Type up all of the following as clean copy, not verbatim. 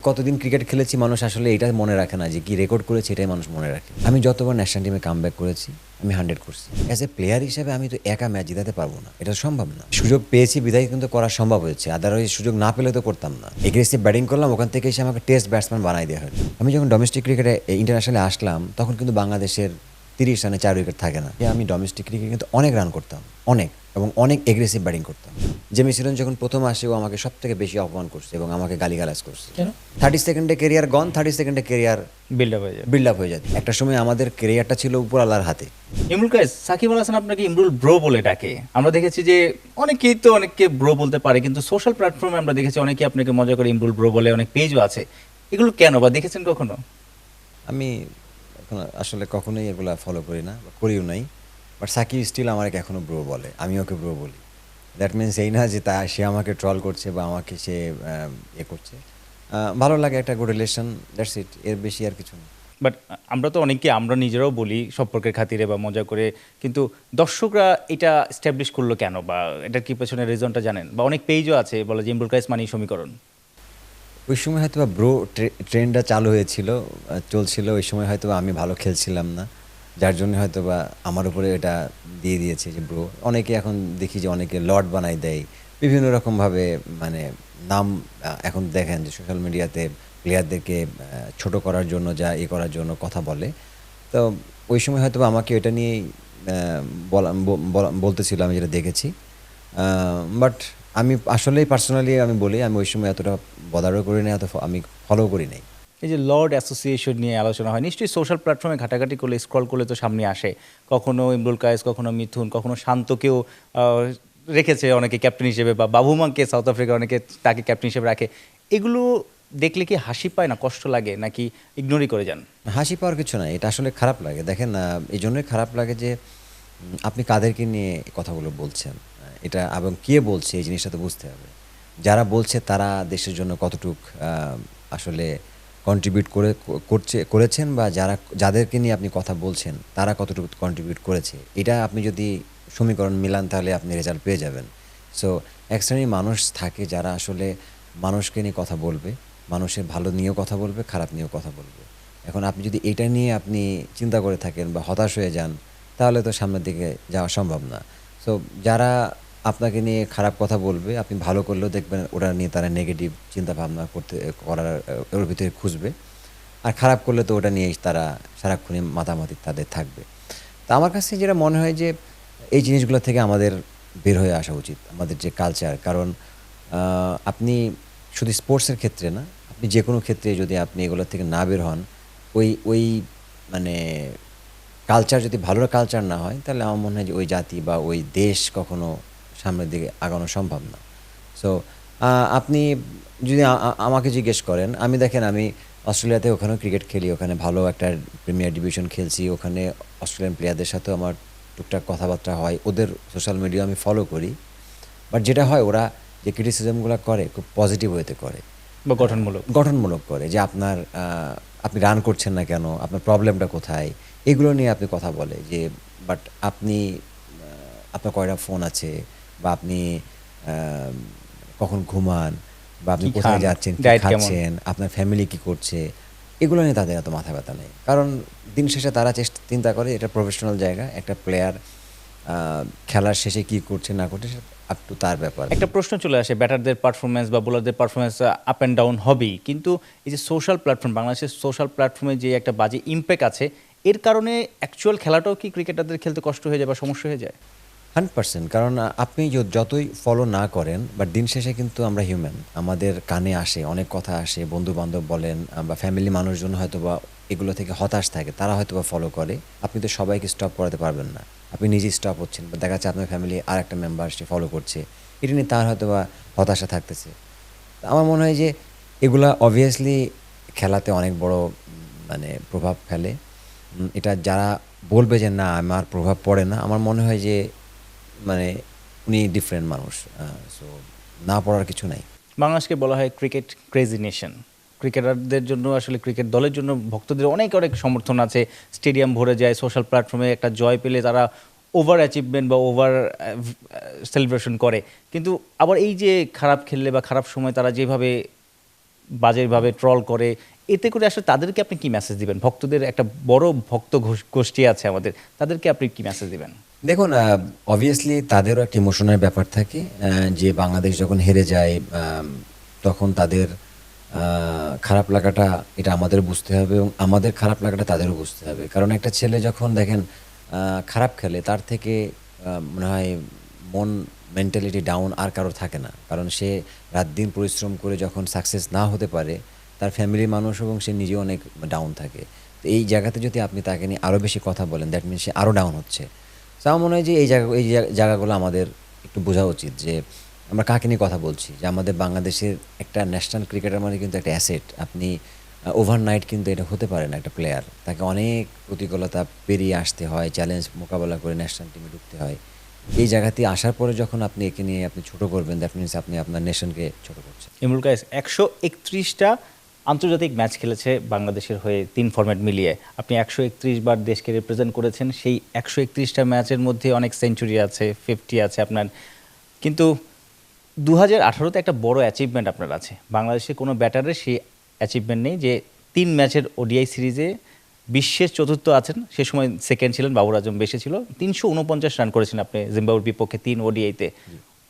কতদিন ক্রিকেট খেলেছি মানুষ আসলে এটা মনে রাখে না যে কি রেকর্ড করেছি এটাই মানুষ মনে রাখে। আমি যতবার ন্যাশনাল টিমে কামব্যাক করেছি আমি 100 করছি। অ্যাজ এ প্লেয়ার হিসেবে আমি তো একা ম্যাচ জিতাতে পারবো না, এটা সম্ভব না। সুযোগ পেয়েছি বিধায় কিন্তু করা সম্ভব হয়েছে, আদারওয়াইজ সুযোগ না পেলে তো করতাম না। এগ্রেসিভ ব্যাটিং করলাম, ওখান থেকে এসে আমাকে টেস্ট ব্যাটসম্যান বানাই দেওয়া হলো। আমি যখন ডোমেস্টিক ক্রিকেটে ইন্টারন্যাশনালে আসলাম তখন কিন্তু বাংলাদেশের 30 রানে 4 উইকেট থাকে না। আমি ডোমেস্টিক ক্রিকেটে কিন্তু অনেক রান করতাম, অনেক, এবং অনেক এগ্রেসিভ ব্যাটিং করতাম। জেমি সিরন যখন প্রথম আসে ও আমাকে সব থেকে বেশি অপমান করছে এবং আমাকে গালিগালাজ করছে। কেন? 30 সেকেন্ডে কেরিয়ার গন, 30 সেকেন্ডে কেরিয়ার বিল্ড আপ হয়ে যায়। বিল্ড আপ হয়ে যায়। একটা সময় আমাদের কেরিয়ারটা ছিল উপর আল্লাহর হাতে। ইমরুল কায়েস, সাকিব আল হাসান আপনাকে ইমরুল ব্রো বলে ডাকে। আমরা দেখেছি যে অনেকেই তো অনেককে ব্রো বলতে পারে, কিন্তু সোশ্যাল প্ল্যাটফর্মে আমরা দেখেছি অনেকে আপনাকে মজা করে ইমরুল ব্রো বলে, অনেক পেজও আছে। এগুলো কেন বা দেখেছেন কখনো? আমি এখন আসলে কখনোই এগুলা ফলো করি না বা করিও নাই, বাট সাকিব স্টিল আমাকে এখনও ব্রো বলে, আমি ওকে ব্রো বলি। দ্যাট মিনস এই না যে সে আমাকে ট্রল করছে বা আমাকে সে করছে। ভালো লাগে, একটা গুড রিলেশন, দ্যাটস ইট, এর বেশি আর কিছু না। বাট আমরা তো অনেকে আমরা নিজেরাও বলি সম্পর্কের খাতিরে বা মজা করে, কিন্তু দর্শকরা এটা স্ট্যাবলিশ করলো কেন, বা এটার কি পেছনে রিজনটা জানেন? বা অনেক পেজও আছে বলে যে ইমরুল কায়েস মানেই সমীকরণ। ওই সময় হয়তো বা ব্রো ট্রেন্ডটা চালু হয়েছিল, চলছিল। ওই সময় হয়তো বা আমি ভালো খেলছিলাম না, যার জন্য হয়তো বা আমার উপরে এটা দিয়ে দিয়েছে যে ব্রো। অনেকে এখন দেখি যে অনেকে লর্ড বানাই দেয় বিভিন্ন রকমভাবে, মানে নাম। এখন দেখেন যে সোশ্যাল মিডিয়াতে প্লেয়ারদেরকে ছোট করার জন্য যা করার জন্য কথা বলে। তো ওই সময় হয়তো বা আমাকে এটা নিয়েই বলতেছিল, আমি যেটা দেখেছি। বাট আমি আসলেই পার্সোনালি আমি বলি, আমি ওই সময় এতটা বদারও করি নাই, আমি ফলো করি নাই। এই যে লর্ড অ্যাসোসিয়েশন নিয়ে আলোচনা হয়, নিশ্চয়ই সোশ্যাল প্ল্যাটফর্মে ঘাটাঘাটি করলে, স্ক্রল করলে তো সামনে আসে। কখনো ইমরুল কায়েস, কখনো মিথুন, কখনো শান্তকেও রেখেছে অনেকে ক্যাপ্টেন হিসেবে, বা বাবুমাকে সাউথ আফ্রিকা অনেকে তাকে ক্যাপ্টেন হিসেবে রাখে। এগুলো দেখলে কি হাসি পায় না, কষ্ট লাগে, নাকি ইগনোরই করে যান? হাসি পাওয়ার কিছু নাই, এটা আসলে খারাপ লাগে। দেখেন, এই জন্যই খারাপ লাগে যে আপনি কাদেরকে নিয়ে কথাগুলো বলছেন, এটা এবং কে বলছে এই জিনিসটা তো বুঝতে হবে। যারা বলছে তারা দেশের জন্য কতটুক আসলে কন্ট্রিবিউট করেছেন, বা যাদেরকে নিয়ে আপনি কথা বলছেন তারা কতটুকু কন্ট্রিবিউট করেছে, এটা আপনি যদি সমীকরণ মিলান তাহলে আপনি রেজাল্ট পেয়ে যাবেন। সো এক শ্রেণীর মানুষ থাকে যারা আসলে মানুষকে নিয়ে কথা বলবে, মানুষের ভালো নিয়েও কথা বলবে, খারাপ নিয়েও কথা বলবে। এখন আপনি যদি এটা নিয়ে আপনি চিন্তা করে থাকেন বা হতাশ হয়ে যান, তাহলে তো সামনের দিকে যাওয়া সম্ভব না। সো যারা আপনাকে নিয়ে খারাপ কথা বলবে, আপনি ভালো করলেও দেখবেন ওটা নিয়ে তারা নেগেটিভ চিন্তাভাবনা করার ওর ভিতরে খুঁজবে। আর খারাপ করলে তো ওটা নিয়েই তারা সারাক্ষণই মাতামাতি তাদের থাকবে। তা আমার কাছে যেটা মনে হয় যে এই জিনিসগুলো থেকে আমাদের বের হয়ে আসা উচিত, আমাদের যে কালচার। কারণ আপনি শুধু স্পোর্টসের ক্ষেত্রে না, আপনি যে কোনো ক্ষেত্রে যদি আপনি এগুলো থেকে না বের হন, ওই ওই মানে কালচার যদি ভালো কালচার না হয়, তাহলে আমার মনে হয় যে ওই জাতি বা ওই দেশ কখনো সামনের দিকে আগানো সম্ভব না। সো আপনি যদি আমাকে জিজ্ঞেস করেন, আমি দেখেন আমি অস্ট্রেলিয়াতে ওখানেও ক্রিকেট খেলি, ওখানে ভালো একটা প্রিমিয়ার ডিভিশন খেলছি, ওখানে অস্ট্রেলিয়ান প্লেয়ারদের সাথেও আমার টুকটাক কথাবার্তা হয়, ওদের সোশ্যাল মিডিয়া আমি ফলো করি। বাট যেটা হয়, ওরা যে ক্রিটিসিজমগুলো করে খুব পজিটিভ ওয়েতে করে, বা গঠনমূলক? গঠনমূলক করে, যে আপনি রান করছেন না কেন, আপনার প্রবলেমটা কোথায়, এগুলো নিয়ে আপনি কথা বলে। যে বাট আপনি আপনার কয়টা ফোন আছে, বা আপনি আহ, কখন ঘুমান, বা আপনি কি কোথায় খান, যাচ্ছেন, কি ডায়েট কেমন? খাচ্ছেন, আপনার ফ্যামিলি কি করছে, এগুলো নিয়ে তাদের এত মাথা ব্যথা নেই। কারণ দিন শেষে তারা চিন্তা করে এটা প্রফেশনাল জায়গা, একটা প্লেয়ার খেলার শেষে কি করছে না করছে সেটা আপ টু তার ব্যাপার। একটা প্রশ্ন চলে আসে, ব্যাটারদের পারফরমেন্স বা বোলারদের পারফরমেন্স আপ অ্যান্ড ডাউন হবেই, কিন্তু এই যে সোশ্যাল প্ল্যাটফর্ম, বাংলাদেশের সোশ্যাল প্ল্যাটফর্মে যে একটা বাজে ইম্প্যাক্ট আছে, এর কারণে অ্যাকচুয়াল খেলাটাও কি ক্রিকেটারদের খেলতে কষ্ট হয়ে যায় বা সমস্যা হয়ে যায়? 100%। কারণ আপনি যতই ফলো না করেন, বাট দিন শেষে কিন্তু আমরা হিউম্যান, আমাদের কানে আসে অনেক কথা, আসে বন্ধু বান্ধব বলেন বা ফ্যামিলি মানুষজন হয়তো বা এগুলো থেকে হতাশ থাকে, তারা হয়তো বা ফলো করে। আপনি তো সবাইকে স্টপ করাতে পারবেন না, আপনি নিজেই স্টপ হচ্ছেন, বা দেখা যাচ্ছে আপনার ফ্যামিলি আর একটা মেম্বার সে ফলো করছে, এটা নিয়ে তার হয়তো বা হতাশা থাকতেছে। তো আমার মনে হয় যে এগুলা অবভিয়াসলি খেলাতে অনেক বড় মানে প্রভাব ফেলে। এটা যারা বলবে যে না আমার প্রভাব পড়ে না, আমার মনে হয় যে মানে উনি ডিফারেন্ট মানুষ। সো না পড়ার কিছু নাই। বাংলাদেশকে বলা হয় ক্রিকেট ক্রেজি নেশন। ক্রিকেটারদের জন্য, আসলে ক্রিকেট দলের জন্য ভক্তদের অনেক অনেক সমর্থন আছে, স্টেডিয়াম ভরে যায়, সোশ্যাল প্ল্যাটফর্মে একটা জয় পেলে তারা ওভার অ্যাচিভমেন্ট বা ওভার সেলিব্রেশন করে। কিন্তু আবার এই যে খারাপ খেললে বা খারাপ সময় তারা যেভাবে বাজেভাবে ট্রল করে, এতে করে আসলে তাদেরকে আপনি কি মেসেজ দিবেন? ভক্তদের একটা বড় ভক্ত গোষ্ঠী আছে আমাদের, তাদেরকে আপনি কি মেসেজ দিবেন? দেখুন, অবভিয়াসলি তাদেরও একটা ইমোশনাল ব্যাপার থাকে, যে বাংলাদেশ যখন হেরে যায় তখন তাদের খারাপ লাগাটা এটা আমাদের বুঝতে হবে এবং আমাদের খারাপ লাগাটা তাদেরও বুঝতে হবে। কারণ একটা ছেলে যখন দেখেন খারাপ খেলে তার থেকে মনে হয় মন মেন্টালিটি ডাউন আর কারো থাকে না। কারণ সে রাত দিন পরিশ্রম করে যখন সাকসেস না হতে পারে, তার ফ্যামিলির মানুষ এবং সে নিজেও অনেক ডাউন থাকে। তো এই জায়গাতে যদি আপনি তাকে নিয়ে আরও বেশি কথা বলেন, দ্যাট মিনস সে আরও ডাউন হচ্ছে। তো আমার মনে হয় যে এই জায়গাগুলো আমাদের একটু বোঝা উচিত যে আমরা কাকে নিয়ে কথা বলছি। যে আমাদের বাংলাদেশের একটা ন্যাশনাল ক্রিকেটার মানে কিন্তু একটা অ্যাসেট। আপনি ওভারনাইট কিন্তু এটা হতে পারে না একটা প্লেয়ার। তাকে অনেক প্রতিকূলতা পেরিয়ে আসতে হয়, চ্যালেঞ্জ মোকাবেলা করে ন্যাশনাল টিমে ঢুকতে হয়। এই জায়গাতে আসার পরে যখন আপনি একে নিয়ে আপনি ছোট করবেন, দ্যাট মিনস আপনি আপনার নেশনকে ছোট করছেন। ইমরুল কায়েস ১৩১টা আন্তর্জাতিক ম্যাচ খেলেছে বাংলাদেশের হয়ে ৩ ফরম্যাট মিলিয়ে। আপনি ১৩১ বার দেশকে রিপ্রেজেন্ট করেছেন। সেই ১৩১টা ম্যাচের মধ্যে অনেক সেঞ্চুরি আছে, 50 আছে আপনার। কিন্তু ২০১৮-তে একটা বড় অ্যাচিভমেন্ট আপনার আছে। বাংলাদেশের কোনো ব্যাটারের সেই অ্যাচিভমেন্ট নেই যে ৩ ম্যাচের ওডিআই সিরিজে বিশ্বের চতুর্থ আছেন, সে সময় সেকেন্ড ছিলেন, বাবর আজম বেশি ছিল। ৩৪৯ রান করেছেন আপনি জিম্বাবুয়ের বিপক্ষে ৩ ওডিআইতে।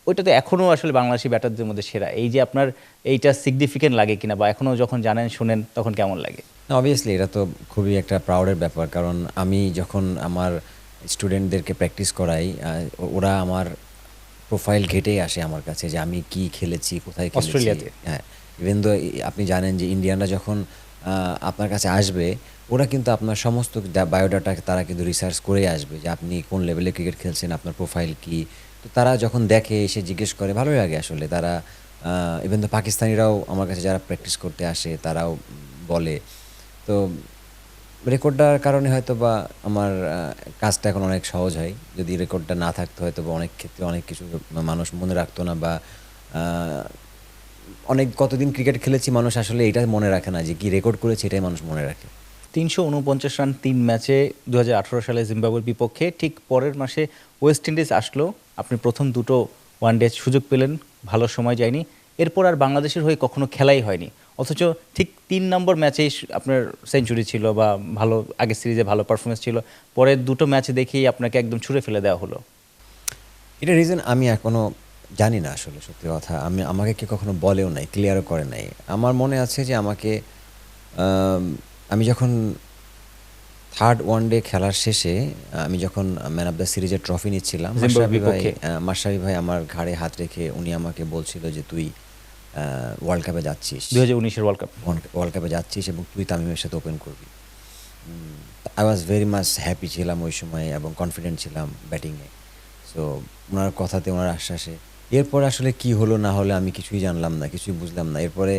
ওইটা তো এখনও আসলে বাংলাদেশি ব্যাটারদের মধ্যে সেরা। এই যে আপনার এইটা সিগনিফিকেন্ট লাগে কিনা, বা এখনও যখন জানেন শুনেন তখন কেমন লাগে? অবভিয়াসলি এটা তো খুবই একটা প্রাউডের ব্যাপার। কারণ আমি যখন আমার স্টুডেন্টদেরকে প্র্যাকটিস করাই, ওরা আমার প্রোফাইল ঘেটেই আসে আমার কাছে যে আমি কি খেলেছি, কোথায় খেলেছি। অস্ট্রেলিয়াতে? হ্যাঁ, ইভেন দো আপনি জানেন যে ইন্ডিয়ানরা যখন আপনার কাছে আসবে, ওরা কিন্তু আপনার সমস্ত বায়োডাটা তারা কিন্তু রিসার্চ করেই আসবে যে আপনি কোন লেভেলে ক্রিকেট খেলছেন, আপনার প্রোফাইল কি। তো তারা যখন দেখে, এসে জিজ্ঞেস করে, ভালোই লাগে আসলে। তারা ইভেন দো পাকিস্তানিরাও আমার কাছে যারা প্র্যাকটিস করতে আসে তারাও বলে। তো রেকর্ডটার কারণে হয়তো বা আমার কাজটা এখন অনেক সহজ হয়। যদি রেকর্ডটা না থাকতো হয়তো বা অনেক ক্ষেত্রে অনেক কিছু মানুষ মনে রাখতো না, বা আহ, অনেক কতদিন ক্রিকেট খেলেছি মানুষ আসলে এটা মনে রাখে না যে কি রেকর্ড করেছে, এটাই মানুষ মনে রাখে। ৩৪৯ রান ৩ ম্যাচে ২০১৮ সালে জিম্বাবুয়ের বিপক্ষে। ঠিক পরের মাসে ওয়েস্ট ইন্ডিজ আসলো, আপনি প্রথম দুটো ওয়ানডে সুযোগ পেলেন, ভালো সময় যায়নি। এরপর আর বাংলাদেশের হয়ে কখনো খেলাই হয়নি। অথচ ঠিক ৩ নম্বর ম্যাচেই আপনার সেঞ্চুরি ছিল, বা ভালো আগের সিরিজে ভালো পারফরমেন্স ছিল। পরের দুটো ম্যাচে দেখেই আপনাকে একদম ছুঁড়ে ফেলে দেওয়া হলো। এটা রিজন আমি এখনো জানি না আসলে, সত্যি কথা। আমাকে কেউ কখনো বলেও নাই, ক্লিয়ারও করে নাই। আমার মনে আছে যে আমাকে আম, আমি যখন থার্ড ওয়ানডে খেলার শেষে আমি যখন ম্যান অফ দ্য সিরিজের ট্রফি নিচ্ছিলাম, জিম্বাবুয়ের বিপক্ষে। মাশরাফি ভাই আমার ঘাড়ে হাত রেখে উনি আমাকে বলছিল যে তুই ওয়ার্ল্ড কাপে যাচ্ছিস, ২০১৯-এর ওয়ার্ল্ড কাপ। ওয়ার্ল্ড কাপে যাচ্ছিস এবং তুই তামিমের সাথে ওপেন করবি। I was very much happy ছিলাম ওই সময় এবং কনফিডেন্ট ছিলাম ব্যাটিংয়ে। সো ওনার কথাতে, ওনার আশ্বাসে, এরপরে আসলে কি হলো না হলো আমি কিছুই জানলাম না, কিছুই বুঝলাম না। এরপরে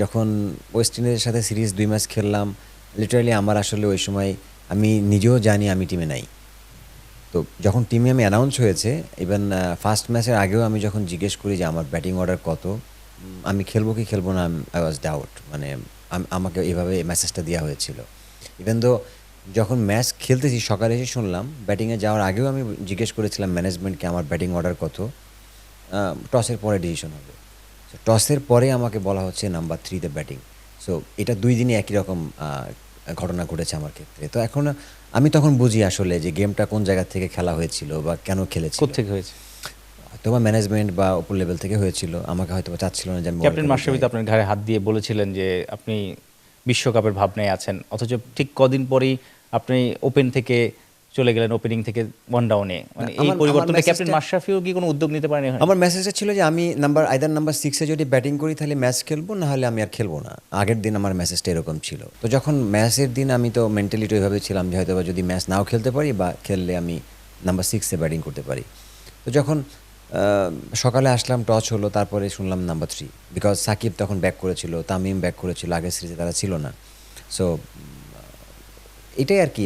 যখন ওয়েস্ট ইন্ডিজের সাথে সিরিজ 2 ম্যাচ খেললাম, লিটারালি আমার আসলে ওই সময় আমি নিজেও জানি আমি টিমে নাই। তো যখন টিমে আমি অ্যানাউন্স হয়েছে, ইভেন ফার্স্ট ম্যাচের আগেও আমি যখন জিজ্ঞেস করি যে আমার ব্যাটিং অর্ডার কত, আমি খেলবো কি খেলবো না, আই ওয়াজ ডাউট। মানে আমাকে এভাবে মেসেজটা দেওয়া হয়েছিল। ইভেন দো যখন ম্যাচ খেলতেছি সকালে এসে শুনলাম, ব্যাটিংয়ে যাওয়ার আগেও আমি জিজ্ঞেস করেছিলাম ম্যানেজমেন্টকে আমার ব্যাটিং অর্ডার কত। টসের পরে ডিসিশন হবে। সো টসের পরে আমাকে বলা হচ্ছে নাম্বার 3-তে ব্যাটিং। সো এটা 2 দিনই একই রকম ঘটনা ঘটেছে আমার ক্ষেত্রে। তো এখন আমি তখন বুঝি আসলে যে গেমটা কোন জায়গা থেকে খেলা হয়েছিল বা কেন খেলেছিল। কোত্থেকে হয়েছে? হয়তো বা ম্যানেজমেন্ট বা উপর লেভেল থেকে হয়েছিল, আমাকে হয়তো বা চাচ্ছিল না যে আমি ক্যাপ্টেন ওয়ার্ল্ড কাপে মাশরাফি যাই। তো আপনার ঘাড়ে হাত দিয়ে বলেছিলেন যে আপনি বিশ্বকাপের ভাবনায় আছেন, অথচ ঠিক কদিন পরেই আপনি ওপেন থেকে চলে গেলেন, ওপেনিং থেকে ওয়ান ডাউনে। মানে এই আমার পরিবর্তনে ক্যাপ্টেন মেসেজটা মাশরাফিও কি কোনো উদ্যোগ নিতে পারেন? আমার মেসেজটা ছিল যে আমি আইদার নাম্বার 6-এ যদি ব্যাটিং করি তাহলে ম্যাচ খেলবো, না হলে আমি আর খেলবো না। আগের দিন আমার মেসেজটা এরকম ছিল। তো যখন ম্যাচের দিন আমি তো মেন্টালিটি ওইভাবে ছিলাম যে হয়তো বা যদি ম্যাচ নাও খেলতে পারি বা খেললে আমি নাম্বার 6-এ ব্যাটিং করতে পারি। তো যখন সকালে আসলাম, টস হলো, তারপরে শুনলাম নাম্বার 3, বিকজ সাকিব তখন ব্যাক করেছিল, তামিম ব্যাক করেছিল, আগের সিরিজে তারা ছিল না। সো এটাই আর কি।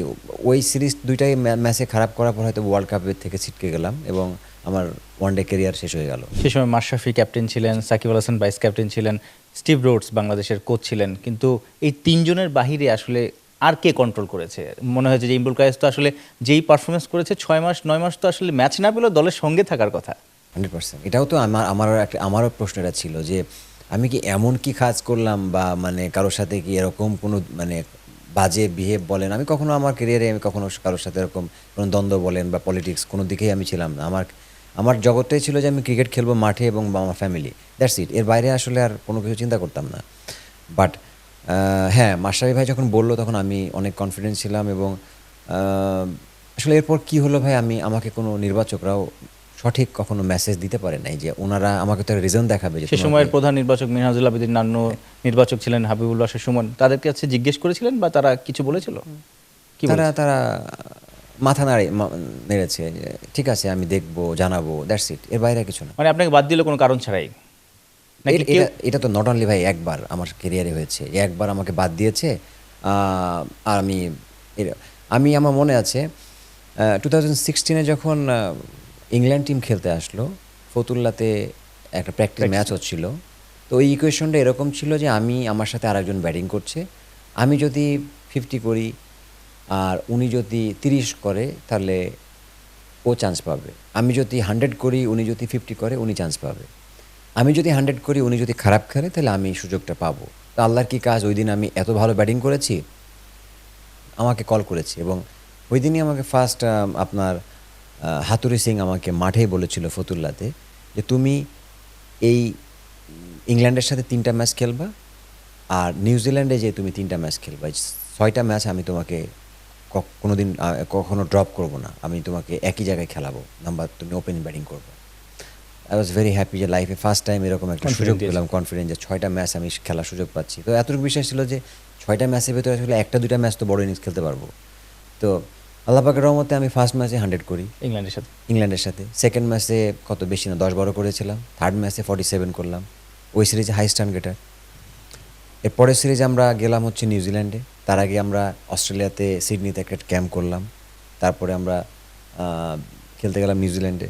ওই সিরিজ দুইটাই ম্যাচে খারাপ করার পর হয়তো ওয়ার্ল্ড কাপের থেকে ছিটকে গেলাম এবং আমার ওয়ানডে ক্যারিয়ার শেষ হয়ে গেল। সে সময় মাশরাফি ক্যাপ্টেন ছিলেন, সাকিব আল হাসান ভাইস ক্যাপ্টেন ছিলেন, স্টিভ রোডস বাংলাদেশের কোচ ছিলেন। কিন্তু এই তিনজনের বাহিরে আসলে আর কে কন্ট্রোল করেছে? মনে হয়েছে যে ইমরুল কায়েস তো আসলে যেই পারফরমেন্স করেছে 6 মাস 9 মাস তো আসলে ম্যাচ না পেলেও দলের সঙ্গে থাকার কথা। 100%। এটাও তো আমারও প্রশ্ন এটা ছিল যে আমি কি এমন কি কাজ করলাম বা মানে কারোর সাথে কি এরকম কোনো মানে বাজে বিহেভ বলেন, আমি কখনো আমার ক্যারিয়ারে আমি কখনো কারোর সাথে এরকম কোনো দ্বন্দ্ব বলেন বা পলিটিক্স কোনো দিকেই আমি ছিলাম না। আমার আমার জগৎটাই ছিল যে আমি ক্রিকেট খেলবো মাঠে এবং বা আমার ফ্যামিলি, দ্যাটস ইট। এর বাইরে আসলে আর কোনো কিছু চিন্তা করতাম না। বাট হ্যাঁ, মাশরাফি ভাই যখন বলল তখন আমি অনেক কনফিডেন্ট ছিলাম এবং আহ, আসলে এরপর কি হলো ভাই, আমাকে কোনো নির্বাচকরাও সঠিক কখনো মেসেজ দিতে পারে নাই যে ওনারা আমাকে তো রিজন দেখাবে যে সে তোমাকে। সময়ের প্রধান নির্বাচক মিনহাজুল আবেদিন নান্ন, নির্বাচক ছিলেন হাবিবুল বাশার সুমন, তাদের কাছে জিজ্ঞেস করেছিলেন বা তারা কিছু বলেছিল? কি তারা বলেছে? তারা মাথা নেড়েছে যে ঠিক আছে আমি দেখবো জানাবো, দ্যাটস ইট। এর বাইরে কিছু না। মানে আপনাকে বাদ দিল কোনো কারণ ছাড়াই নাকি কেউ? এটা এটা তো নট অনলি ভাই একবার আমার ক্যারিয়ারে হয়েছে, একবার আমাকে বাদ দিয়েছে। আর আমি আমার মনে আছে 2016-এ যখন ইংল্যান্ড টিম খেলতে আসলো ফতুল্লাতে, একটা প্র্যাকটিস ম্যাচ হচ্ছিল। তো ওই ইকুয়েশনটা এরকম ছিল যে আমি, আমার সাথে আরেকজন ব্যাটিং করছে, আমি যদি 50 করি আর উনি যদি 30 করে তাহলে ও চান্স পাবে। আমি যদি 100 করি, উনি যদি 50 করে উনি চান্স পাবে। আমি যদি 100 করি, উনি যদি খারাপ খেলে তাহলে আমি সুযোগটা পাবো। তো আল্লাহর কি কাজ, ওই দিন আমি এত ভালো ব্যাটিং করেছি, আমাকে কল করেছে এবং ওই দিনই আমাকে ফার্স্ট আপনার হাতুড়ি সিং আমাকে মাঠেই বলেছিল ফতুল্লাতে যে তুমি এই ইংল্যান্ডের সাথে 3টা ম্যাচ খেলবা আর নিউজিল্যান্ডে যে তুমি 3টা ম্যাচ খেলবা, 6টা ম্যাচ আমি তোমাকে কোনোদিন কখনো ড্রপ করব না, আমি তোমাকে একই জায়গায় খেলাবো, নাম্বার তুমি ওপেনিং ব্যাটিং করবে। আই ওয়াজ ভেরি হ্যাপি যে লাইফে ফার্স্ট টাইম এরকম একটা Confident সুযোগ দিয়েছে। পেলাম, কনফিডেন্স যে 6টা ম্যাচ আমি খেলার সুযোগ পাচ্ছি। তো এতটুকু বিশ্বাস ছিল যে 6টা ম্যাচের ভেতরে আসলে 1টা 2টা ম্যাচ তো বড় ইনিংস খেলতে পারবো। তো আল্লাহ পাকের রহমতে আমি ফার্স্ট ম্যাচে 100 করি ইংল্যান্ডের সাথে। ইংল্যান্ডের সাথে, সেকেন্ড ম্যাচে কত বেশি না 10-12 করেছিলাম, থার্ড ম্যাচে 47 করলাম, ওই সিরিজে হাইস্ট রান গেটার। এর পরের সিরিজে আমরা গেলাম হচ্ছে নিউজিল্যান্ডে, তার আগে আমরা অস্ট্রেলিয়াতে সিডনিতে একটা ক্যাম্প করলাম, তারপরে আমরা খেলতে গেলাম নিউজিল্যান্ডে।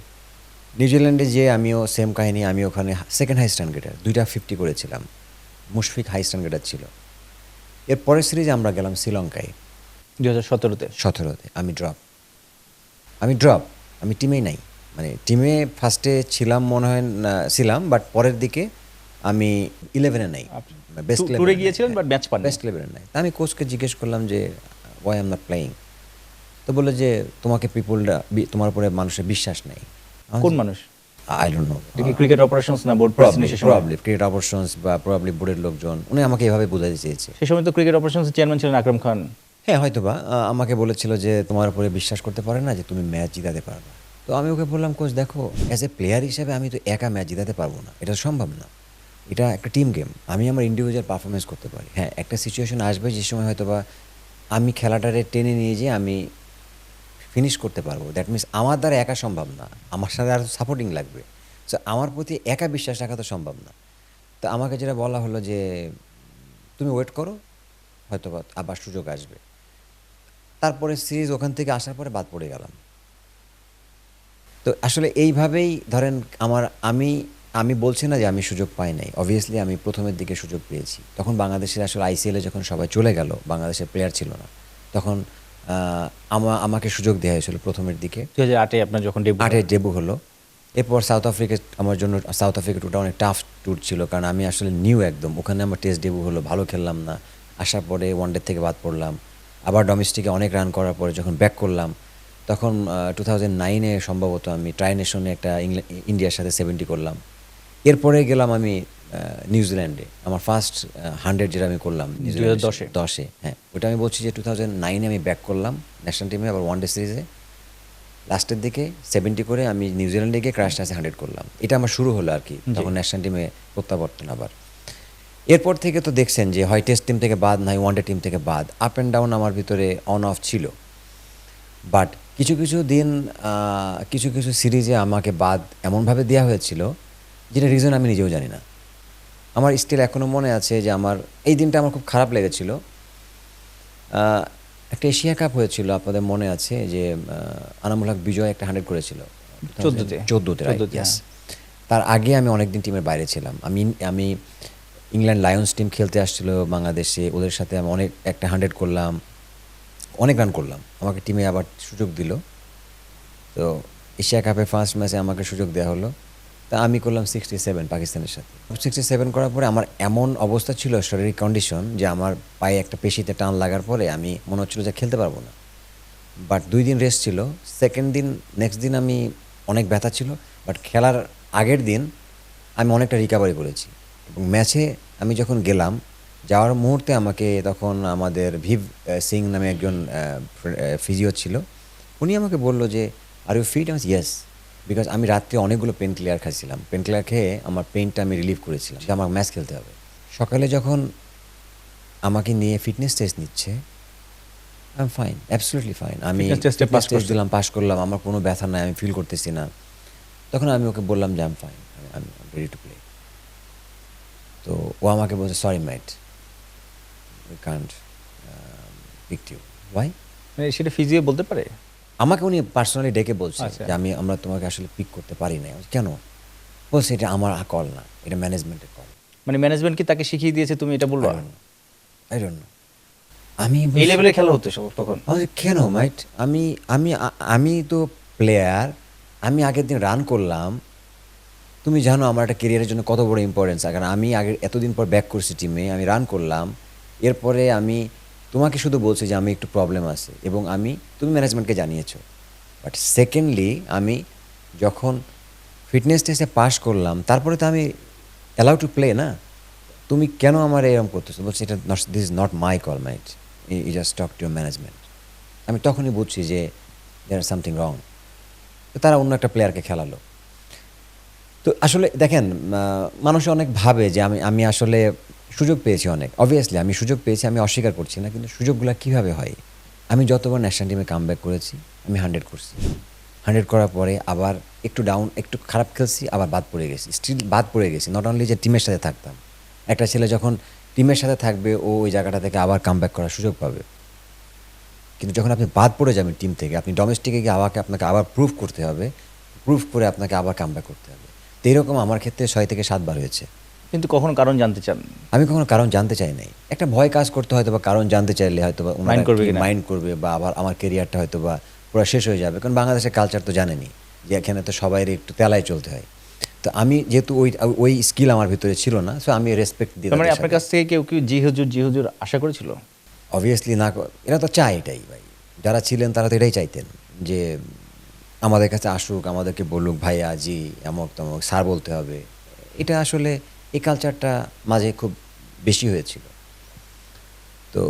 নিউজিল্যান্ডে যে আমিও সেম কাহিনী, আমি ওখানে সেকেন্ড হাইস্ট রান গেটার, 2টা 50 করেছিলাম, মুশফিক হাইস্ট রান গেটার ছিল। এর পরের সিরিজে আমরা গেলাম শ্রীলঙ্কায় 2017-তে। 17-তে, আমি ড্রপ, আমি টিমেই নাই, মানে টিমে ফার্স্টে ছিলাম মনে হয় না ছিলাম, বাট পরের দিকে আমি 11-এ নাই, বেস্ট ট্যুরে গিয়েছিলেন বাট ম্যাচ পাননি। বেস্ট 11-এ নাই। তা আমি কোচকে জিজ্ঞেস করলাম যে ওয়াই এম নট প্লেয়িং। তো বললো যে তোমাকে পিপলরা, তোমার উপরে মানুষের বিশ্বাস নেই। কোন মানুষ? I don't know, cricket operations না board president? Probably cricket operations বা প্রবাবলি বোর্ডের লোকজন, উনি আমাকে এভাবে বোঝাতে চেয়েছে। সে সময় তো ক্রিকেট অপারেশনস চেয়ারম্যান ছিলেন আকরাম খান। হ্যাঁ হয়তো বা আমাকে বলেছিল যে তোমার উপরে বিশ্বাস করতে পারে না যে তুমি ম্যাচ জিতাতে পারবে। তো আমি ওকে বললাম কোচ দেখো, অ্যাজ এ প্লেয়ার হিসেবে আমি তো একা ম্যাচ জিতাতে পারবো না, এটা সম্ভব না, এটা একটা টিম গেম, আমি আমার ইন্ডিভিজুয়াল পারফরমেন্স করতে পারি। হ্যাঁ একটা সিচুয়েশন আসবে যে সময় হয়তো বা আমি খেলাটারে টেনে নিয়ে যেয়ে আমি ফিনিশ করতে পারবো, দ্যাট মিনস আমার দ্বারা একা সম্ভব না, আমার সাথে আর সাপোর্টিং লাগবে। সো আমার প্রতি একা বিশ্বাস রাখা তো সম্ভব না। তো আমাকে যেটা বলা হলো যে তুমি ওয়েট করো, হয়তো বা আবার সুযোগ আসবে। তারপরে সিরিজ ওখান থেকে আসার পরে বাদ পড়ে গেলাম। তো আসলে এইভাবেই ধরেন আমার, আমি আমি বলছি না যে আমি সুযোগ পাই নাই, অবভিয়াসলি আমি প্রথমের দিকে সুযোগ পেয়েছি। তখন বাংলাদেশের আসলে আইসিএলে যখন সবাই চলে গেল, বাংলাদেশের প্লেয়ার ছিল না, তখন আমাকে সুযোগ দেওয়া হয়েছিল প্রথমের দিকে। 2008-এ আপনার যখন ডেবিউ। 8-এ ডেবু হলো। এরপর সাউথ আফ্রিকা আমার জন্য, সাউথ আফ্রিকা ট্যুরটা অনেক টাফ ট্যুর ছিল, কারণ আমি আসলে নিউ একদম ওখানে। আমার টেস্ট ডেবু হলো, ভালো খেললাম না, আসার পরে ওয়ানডে থেকে বাদ পড়লাম। আবার ডোমেস্টিকে অনেক রান করার পরে যখন ব্যাক করলাম, তখন 2009-এ সম্ভবত আমি ট্রাই নেশনে একটা ইন্ডিয়ার সাথে 70 করলাম। এরপরে গেলাম আমি নিউজিল্যান্ডে, আমার ফার্স্ট 100 যেটা আমি করলাম 2010-এ। 10-এ। হ্যাঁ ওটা আমি বলছি যে 2009-এ আমি ব্যাক করলাম ন্যাশনাল টিমে, আবার ওয়ানডে সিরিজে লাস্টের দিকে 70 করে আমি নিউজিল্যান্ডে গিয়ে ক্রাশ টাসে 100 করলাম। এটা আমার শুরু হলো আর কি, তখন ন্যাশনাল টিমে প্রত্যাবর্তন। আবার এরপর থেকে তো দেখছেন যে হয় টেস্ট টিম থেকে বাদ, নয় ওয়ানডে টিম থেকে বাদ, আপ অ্যান্ড ডাউন আমার ভিতরে অন অফ ছিল। বাট কিছু কিছু দিন কিছু কিছু সিরিজে আমাকে বাদ এমনভাবে দেওয়া হয়েছিল যেটা রিজন আমি নিজেও জানি না। আমার স্টিল এখনও মনে আছে যে আমার এই দিনটা আমার খুব খারাপ লেগেছিল। একটা এশিয়া কাপ হয়েছিল, আপনাদের মনে আছে যে আনামুল হক বিজয় একটা 100 করেছিল 14-তে। 14-তে, রাইট? 14-তে, ইয়েস। হ্যাঁ। তার আগে আমি অনেকদিন টিমের বাইরে ছিলাম। আমি ইংল্যান্ড লায়ন্স টিম খেলতে আসছিল বাংলাদেশে, ওদের সাথে আমি অনেক একটা 100 করলাম, অনেক রান করলাম, আমাকে টিমে আবার সুযোগ দিল। তো এশিয়া কাপে ফার্স্ট ম্যাচে আমাকে সুযোগ দেওয়া হলো, তা আমি করলাম 67 পাকিস্তানের সাথে। 67 করার পরে আমার এমন অবস্থা ছিল, শারীরিক কন্ডিশন, যে আমার পায়ে একটা পেশিতে টান লাগার পরে আমি মনে হচ্ছিল যে খেলতে পারবো না। বাট 2 দিন রেস্ট ছিল। সেকেন্ড দিন, নেক্সট দিন আমি অনেক ব্যথা ছিল, বাট খেলার আগের দিন আমি অনেকটা রিকভারি করেছি। এবং ম্যাচে আমি যখন গেলাম, যাওয়ার মুহূর্তে আমাকে তখন আমাদের ভিভ সিং নামে একজন ফিজিও ছিল, উনি আমাকে বলল যে আর ইউ ফিট? আমি ইয়েস, বিকজ আমি রাত্রে অনেকগুলো পেন কিলার খাইছিলাম। পেন কিলার খেয়ে আমার পেইনটা আমি রিলিভ করেছিলাম যে আমার ম্যাচ খেলতে হবে। সকালে যখন আমাকে নিয়ে ফিটনেস টেস্ট নিচ্ছে, I am fine, absolutely fine. আমি Fitness test a fitness pass test করছেন। দিলাম, পাস করলাম, আমার কোনো ব্যথা নাই, আমি ফিল করতেছি না। তখন আমি ওকে বললাম যে I am fine, I am ready to play. তো ও আমাকে বলছে sorry Matt, we can't pick you. Why? মানে সেটা ফিজিও বলতে পারে? আমাকে উনি পার্সোনালি ডেকে বলছে আচ্ছা। যে আমরা তোমাকে আসলে পিক করতে পারি না। কেন? বলছে এটা আমার কল না, এটা ম্যানেজমেন্টের কল। মানে ম্যানেজমেন্ট কি তাকে শিখিয়ে দিয়েছে তুমি এটা বলবা? I don't no. আমি এই লেভেলে খেলা হতো সব তখন? কেন মাইট? আমি তো প্লেয়ার, আমি আগের দিন রান করলাম। তুমি জানো আমার একটা কেরিয়ারের জন্য কত বড় ইম্পর্টেন্স। কারণ আমি আগে এতদিন পর ব্যাক করছি টিমে, আমি রান করলাম। এরপরে আমি তোমাকে শুধু বলছি যে আমি একটু প্রবলেম আছে, এবং তুমি ম্যানেজমেন্টকে জানিয়েছো। বাট সেকেন্ডলি আমি যখন ফিটনেস টেস্টে পাস করলাম, তারপরে তো আমি অ্যালাউ টু প্লে না। তুমি কেন আমার এরকম করতেছো? বলছি এটা this is not my call mate, you just talk to your management. আমি তখনই বুঝছি যে দেয়ার সামথিং রং। তো তারা অন্য একটা প্লেয়ারকে খেলালো। তো আসলে দেখেন, মানুষ অনেক ভাবে যে আমি আসলে সুযোগ পেয়েছি অনেক। অবভিয়াসলি আমি সুযোগ পেয়েছি, আমি অস্বীকার করছি না, কিন্তু সুযোগগুলো কীভাবে হয়? আমি যতবার ন্যাশনাল টিমে কামব্যাক করেছি, আমি 100 করছি। 100 করার পরে আবার একটু ডাউন, একটু খারাপ খেলছি, আবার বাদ পড়ে গেছি, স্টিল বাদ পড়ে গেছি। নট অনলি যে টিমের সাথে থাকতাম, একটা ছেলে যখন টিমের সাথে থাকবে ও ওই জায়গাটা থেকে আবার কামব্যাক করার সুযোগ পাবে। কিন্তু যখন আপনি বাদ পড়ে যাবেন টিম থেকে, আপনি ডোমেস্টিকে গিয়ে আপনাকে আবার প্রুভ করতে হবে, প্রুভ করে আপনাকে আবার কামব্যাক করতে হবে। তো এরকম আমার ক্ষেত্রে 6 থেকে 7 বার হয়েছে। কিন্তু কখনো কারণ জানতে চান? আমি কখনো কারণ জানতে চাই নাই। একটা ভয় কাজ করতে হয়তো, বা কারণ জানতে চাইলে হয়তো বা Mind করবে কিনা? মাইন্ড করবে, বা আবার আমার কেরিয়ারটা হয়তো বা পুরো শেষ হয়ে যাবে। কারণ বাংলাদেশের কালচার তো জানেনি যে এখানে তো সবাই একটু তেলায় চলতে হয়। তো আমি যেহেতু ওই স্কিল আমার ভিতরে ছিল না, সো আমি রেসপেক্ট দিই। তার মানে আপনার কাছ থেকে কেউ জি হুজুর আশা করেছিল? অবভিয়াসলি না, এরা তো চায় এটাই ভাই। যারা ছিলেন তারা তো এটাই চাইতেন যে আমাদের কাছে আসুক, আমাদেরকে বলুক ভাইয়া জি এমক তমক, স্যার বলতে হবে। এটা আসলে এই কালচারটা মাঝে খুব বেশি হয়েছিল। তো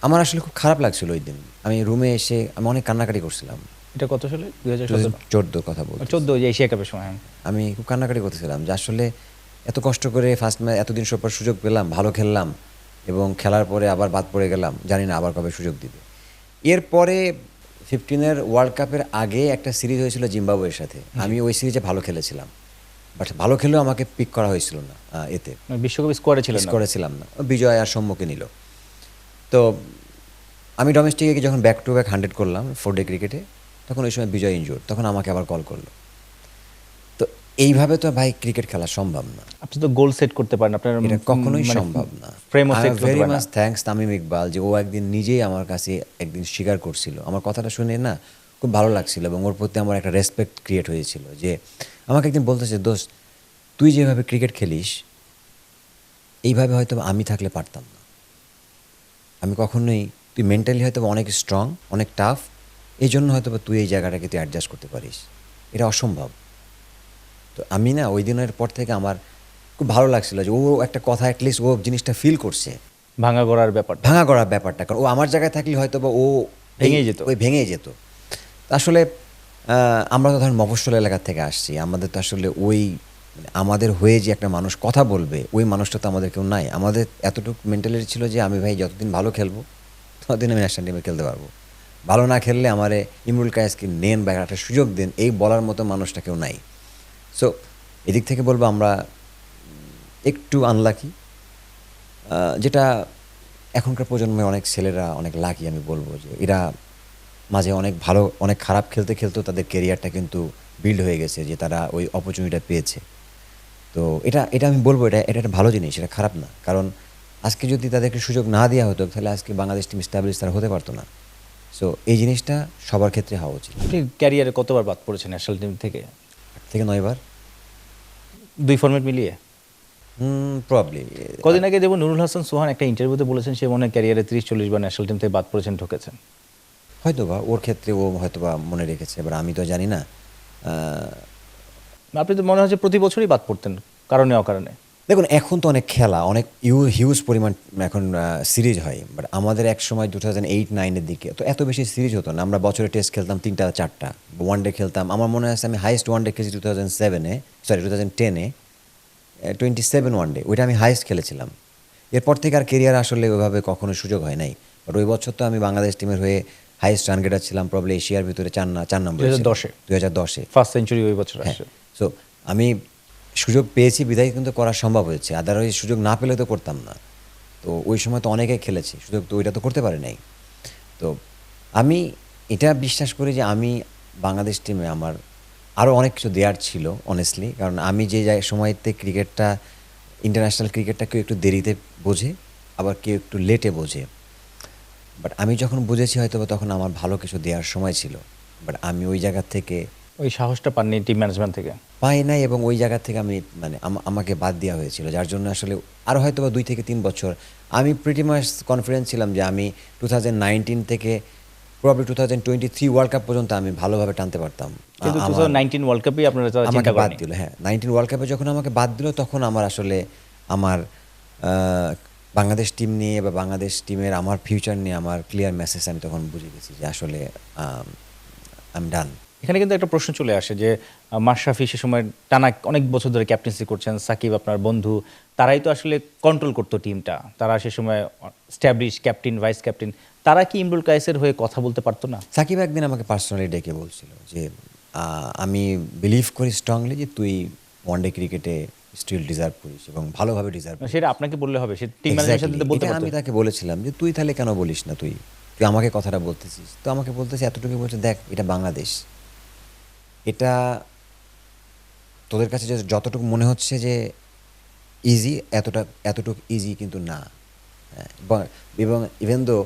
আমার আসলে খুব খারাপ লাগছিল ওই দিন। আমি রুমে এসে আমি অনেক কান্নাকাটি করছিলাম। এটা কত সালে? 2017? 14 কথা বলছি। 14 যে এশিয়া কাপের সময়। আমি খুব কান্নাকাটি করতেছিলাম যে আসলে এত কষ্ট করে ফার্স্ট ম্যাচ এতদিন পর সুযোগ পেলাম, ভালো খেললাম, এবং খেলার পরে আবার বাদ পড়ে গেলাম, জানি না আবার কবে সুযোগ দিবে। এরপরে 15-এর ওয়ার্ল্ড কাপের আগে একটা সিরিজ হয়েছিল জিম্বাবুয়ের সাথে। আমি ওই সিরিজে ভালো খেলেছিলাম, বাট ভালো খেলেও আমাকে পিক করা হয়েছিল না এতে। মানে বিশ্বকাপ স্কোয়াডে ছিলেন না? করেছিলাম না, বিজয় আর সম্মুখে নিল। তো আমি ডোমেস্টিকে যখন ব্যাক টু ব্যাক 100 করলাম 4 ডে ক্রিকেটে, তখন ওই সময় বিজয় ইনজুর, তখন আমাকে আবার কল করলো। তো এইভাবে তো ভাই ক্রিকেট খেলা সম্ভব না। আপনি তো গোল সেট করতে পারেন, আপনার এটা কখনোই মানে সম্ভব না। ফ্রেমও সেট করতে ভেরি পারেন না। মাচ থ্যাঙ্কস তামিম ইকবাল, যে ও একদিন নিজেই আমার কাছে একদিন স্বীকার করছিল। আমার কথাটা শুনে না খুব ভালো লাগছিল, এবং ওর প্রতি আমার একটা রেসপেক্ট ক্রিয়েট হয়েছিল। যে আমাকে একদিন বলতেছে, দোস্ত তুই যেভাবে ক্রিকেট খেলিস, এইভাবে হয়তো আমি থাকলে পারতাম না। আমি কখনোই, তুই মেন্টালি হয়তো অনেক স্ট্রং, অনেক টাফ, এই জন্য হয়তো তুই এই জায়গাটাকে তুই অ্যাডজাস্ট করতে পারিস, এটা অসম্ভব। তো আমি না ওই দিনের পর থেকে আমার খুব ভালো লাগছিল যে ও একটা কথা অ্যাটলিস্ট ও জিনিসটা ফিল করছে, ভাঙা গড়ার ব্যাপারটা। ভাঙা গড়ার ব্যাপারটা। কারণ ও আমার জায়গায় থাকলে হয়তো বা ও ভেঙেই যেত। ওই ভেঙেই যেত। তো আসলে আমরা তো ধরেন মফস্বল এলাকা থেকে আসছি, আমাদের তো আসলে ওই আমাদের হয়ে যে একটা মানুষ কথা বলবে, ওই মানুষটা তো আমাদের কেউ নাই। আমাদের এতটুকু মেন্টালিটি ছিল যে আমি ভাই যতদিন ভালো খেলবো ততদিন আমি ন্যাশনাল টিমে খেলতে পারবো, ভালো না খেললে আমারে ইমরুল কায়েসকে নেন বা একটা সুযোগ দেন, এই বলার মতো মানুষটা কেউ নাই। সো এদিক থেকে বলবো আমরা একটু আনলাকি, যেটা এখনকার প্রজন্মে অনেক ছেলেরা অনেক লাকি। আমি বলবো যে এরা মাঝে অনেক ভালো, অনেক খারাপ খেলতে খেলতেও তাদের কেরিয়ারটা কিন্তু বিল্ড হয়ে গেছে, যে তারা ওই অপরচুনিটিটা পেয়েছে। তো এটা এটা আমি বলবো এটা এটা একটা ভালো জিনিস, এটা খারাপ না। কারণ আজকে যদি তাদেরকে সুযোগ না দেওয়া হতো, তাহলে আজকে বাংলাদেশ টিম স্টাবলিশ তারা হতে পারতো না। সো এই জিনিসটা সবার ক্ষেত্রে হওয়া উচিত। আপনি ক্যারিয়ারে কতবার বাদ পড়েছেন ন্যাশনাল টিম থেকে? থেকে 9 বার। 2 ফরম্যাট মিলিয়ে। প্রবাবলি। কদিন আগে দেখব নুরুল হাসান সোহান একটা ইন্টারভিউতে বলেছেন সে মনে হয় ক্যারিয়ারে 30-40 বার ন্যাশনাল টিম থেকে বাদ পড়েছেন, ঢুকেছেন। হয়তোবা ওর ক্ষেত্রে ও হয়তোবা মনে রেখেছে, এবার আমি তো জানি না। আপনি তো মনে হচ্ছে প্রতি বছরই বাদ পড়তেন কারণে অকারণে। দেখুন এখন তো অনেক খেলা, অনেক হিউজ পরিমাণ এখন সিরিজ হয়, বাট আমাদের এক সময় 2008-9-এর দিকে তো এত বেশি সিরিজ হতো না। আমরা বছরে টেস্ট খেলতাম 3-4টা, ওয়ানডে খেলতাম। আমার মনে আছে আমি হাইয়েস্ট ওয়ানডে খেলেছি 2007-এ, সরি 2010-এ, 27 ওয়ানডে, ওইটা আমি হাইয়েস্ট খেলেছিলাম। এরপর থেকে আর কেরিয়ার আসলে ওইভাবে কখনো সুযোগ হয় নাই। বাট ওই বছর তো আমি বাংলাদেশ টিমের হয়ে হাইয়েস্ট রান গেটার ছিলাম, প্রবলি এশিয়ার ভিতরে 4 নম্বর 2010-এ 2010-এ। ফার্স্ট সেঞ্চুরি ওই বছর হ্যাঁ, আসে। সো আমি সুযোগ পেয়েছি বিধায় কিন্তু করা সম্ভব হয়েছে, আদারওয়াইজ সুযোগ না পেলে তো করতাম না। তো ওই সময় তো অনেকে খেলেছি, সুযোগ তো ওইটা তো করতে পারে নাই। তো আমি এটা বিশ্বাস করি যে আমি বাংলাদেশ টিমে আমার আরও অনেক কিছু দেওয়ার ছিল অনেস্টলি, কারণ আমি যে সময়তে ক্রিকেটটা, ইন্টারন্যাশনাল ক্রিকেটটা কেউ একটু দেরিতে বোঝে, আবার কেউ একটু লেটে বোঝে। বাট আমি যখন বুঝেছি হয়তো তখন আমার ভালো কিছু দেওয়ার সময় ছিল, বাট আমি ওই জায়গা থেকে ওই সাহসটা পাননি টিম ম্যানেজমেন্ট থেকে। পাই নাই, এবং ওই জায়গা থেকে আমি মানে আমাকে বাদ দেওয়া হয়েছিল, যার জন্য আসলে আরও হয়তো বা 2 থেকে 3 বছর আমি প্রিটি মাচ কনফিডেন্স ছিলাম যে আমি 2019 থেকে প্রবাবলি 2023 ওয়ার্ল্ড কাপ পর্যন্ত আমি ভালোভাবে টানতে পারতাম। কিন্তু 2019 ওয়ার্ল্ড কাপেই আপনারা তারা আমাকে চিন্তা বাদ করেনি। দিল, হ্যাঁ 19 ওয়ার্ল্ড কাপে যখন আমাকে বাদ দিল তখন আমার আসলে আমার বাংলাদেশ টিম নিয়ে বা বাংলাদেশ টিমের আমার ফিউচার নিয়ে আমার ক্লিয়ার মেসেজ আমি তখন বুঝে গেছি যে আসলে আই এম ডান। এখানে কিন্তু একটা প্রশ্ন চলে আসে যে মাশরাফি সে সময় টানা অনেক বছর ধরে ক্যাপ্টেন্সি করছেন, সাকিব আপনার বন্ধু, তারাই তো আসলে কন্ট্রোল করতো টিমটা, তারা সে সময় স্ট্যাবলিশ ক্যাপ্টেন, ভাইস ক্যাপ্টেন, তারা কি ইমরুল কায়েসের হয়ে কথা বলতে পারতো না? সাকিব একদিন আমাকে পার্সোনালি ডেকে বলছিল যে আমি বিলিভ করি স্ট্রংলি যে তুই ওয়ানডে ক্রিকেটে স্টিল ডিজার্ভ করিস এবং ভালোভাবে ডিজার্ভ করিস। সেটা আপনাকে বললে হবে, সে টিম ম্যানেজারের সাথে তো বলতে এটা পারতো। আমি তাকে বলেছিলাম যে তুই তাহলে কেন বলিস না, তুই তুই আমাকে কথাটা বলতেছিস, তো আমাকে বলতেছি এতটুকু বলছে, দেখ এটা বাংলাদেশ, এটা তোদের কাছে যতটুকু মনে হচ্ছে যে ইজি, এতটুকু ইজি কিন্তু না। হ্যাঁ, এবং ইভেন দো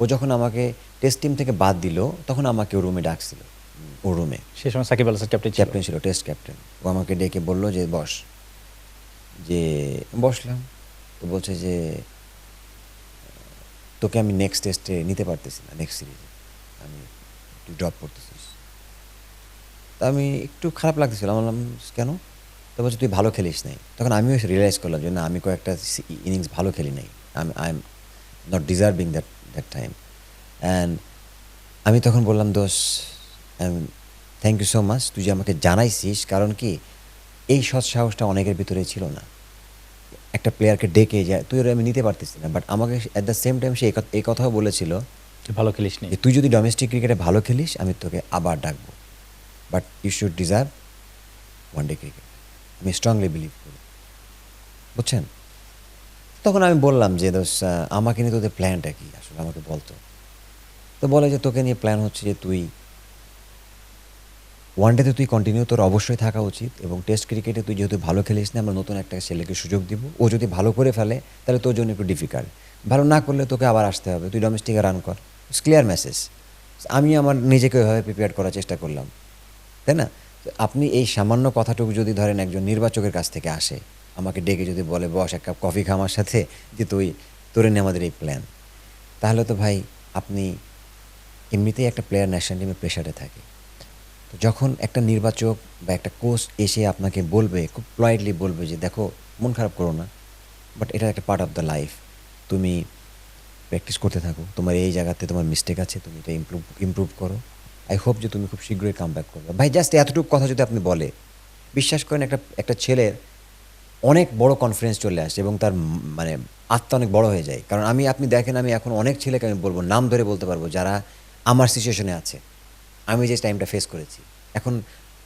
ও যখন আমাকে টেস্ট টিম থেকে বাদ দিল তখন আমাকে ও রুমে ডাকছিল, ও রুমে সে সময় সাকিব আল হাসান ক্যাপ্টেন ছিল। ক্যাপ্টেন ছিল, টেস্ট ক্যাপ্টেন। ও আমাকে ডেকে বললো যে বস, যে বসলাম, তো বলছে যে তোকে আমি নেক্সট টেস্টে নিতে পারতেছি না, নেক্সট সিরিজে আমি তুই ড্রপ করতেছিস। তা আমি একটু খারাপ লাগতেছিল, আমি বললাম কেন? তো বলছে তুই ভালো খেলিস নাই। তখন আমিও রিয়েলাইজ করলাম যে না, আমি কয়েকটা ইনিংস ভালো খেলি নাই, I am not deserving that time. And আমি তখন বললাম দোষ, থ্যাংক ইউ সো মাচ, তুই যে আমাকে জানাইছিস, কারণ কি এই সৎ সাহসটা অনেকের ভিতরে ছিল না, একটা প্লেয়ারকে ডেকে যায় তুই আমি নিতে পারতেছি না। বাট আমাকে অ্যাট দ্য সেম টাইম সে এই কথাও বলেছিল তুই ভালো খেলিস নি। যে তুই যদি ডোমেস্টিক ক্রিকেটে ভালো খেলিস আমি তোকে আবার ডাকবো, but you should deserve one day cricket. আমি স্ট্রংলি বিলিভ করি, বুঝছেন? তখন আমি বললাম যে দোষ, আমাকে নিয়ে তোদের প্ল্যানটা কি আসলে আমাকে বলতো। তো বলে যে তোকে নিয়ে প্ল্যান হচ্ছে যে তুই ওয়ানডেতে তুই কন্টিনিউ, তোর অবশ্যই থাকা উচিত, এবং টেস্ট ক্রিকেটে তুই যেহেতু ভালো খেলিস না, আমরা নতুন একটা ছেলেকে সুযোগ দিব, ও যদি ভালো করে ফেলে তাহলে তোর জন্য একটু ডিফিকাল্ট, ভালো না করলে তোকে আবার আসতে হবে, তুই ডোমেস্টিকে রান কর। Clear message. আমি আমার নিজেকে ওইভাবে প্রিপেয়ার করার চেষ্টা করলাম, তাই না? আপনি এই সামান্য কথাটুকু যদি ধরেন একজন নির্বাচকের কাছ থেকে আসে, আমাকে ডেকে যদি বলে বস এক কাপ কফি খা আমার সাথে, যে তোরে নিয়ে আমাদের এই প্ল্যান, তাহলে তো ভাই আপনি এমনিতেই একটা প্লেয়ার ন্যাশনাল টিমে প্রেশারে থাকে। তো যখন একটা নির্বাচক বা একটা কোচ এসে আপনাকে বলবে, খুব পলাইটলি বলবে যে দেখো মন খারাপ করো না, বাট এটা একটা পার্ট অফ দ্য লাইফ, তুমি প্র্যাকটিস করতে থাকো, তোমার এই জায়গাতে তোমার মিস্টেক আছে, তুমি এটা ইমপ্রুভ করো, আই হোপ যে তুমি খুব শীঘ্রই কাম ব্যাক করবে। ভাই জাস্ট এতটুকু কথা যদি আপনি বলে, বিশ্বাস করেন একটা ছেলের অনেক বড় কনফিডেন্স চলে আসে এবং তার মানে আত্মা অনেক বড় হয়ে যায়। কারণ আপনি দেখেন আমি এখন অনেক ছেলেকে আমি বলবো, নাম ধরে বলতে পারবো, যারা আমার সিচুয়েশনে আছে, আমি যে টাইমটা ফেস করেছি। এখন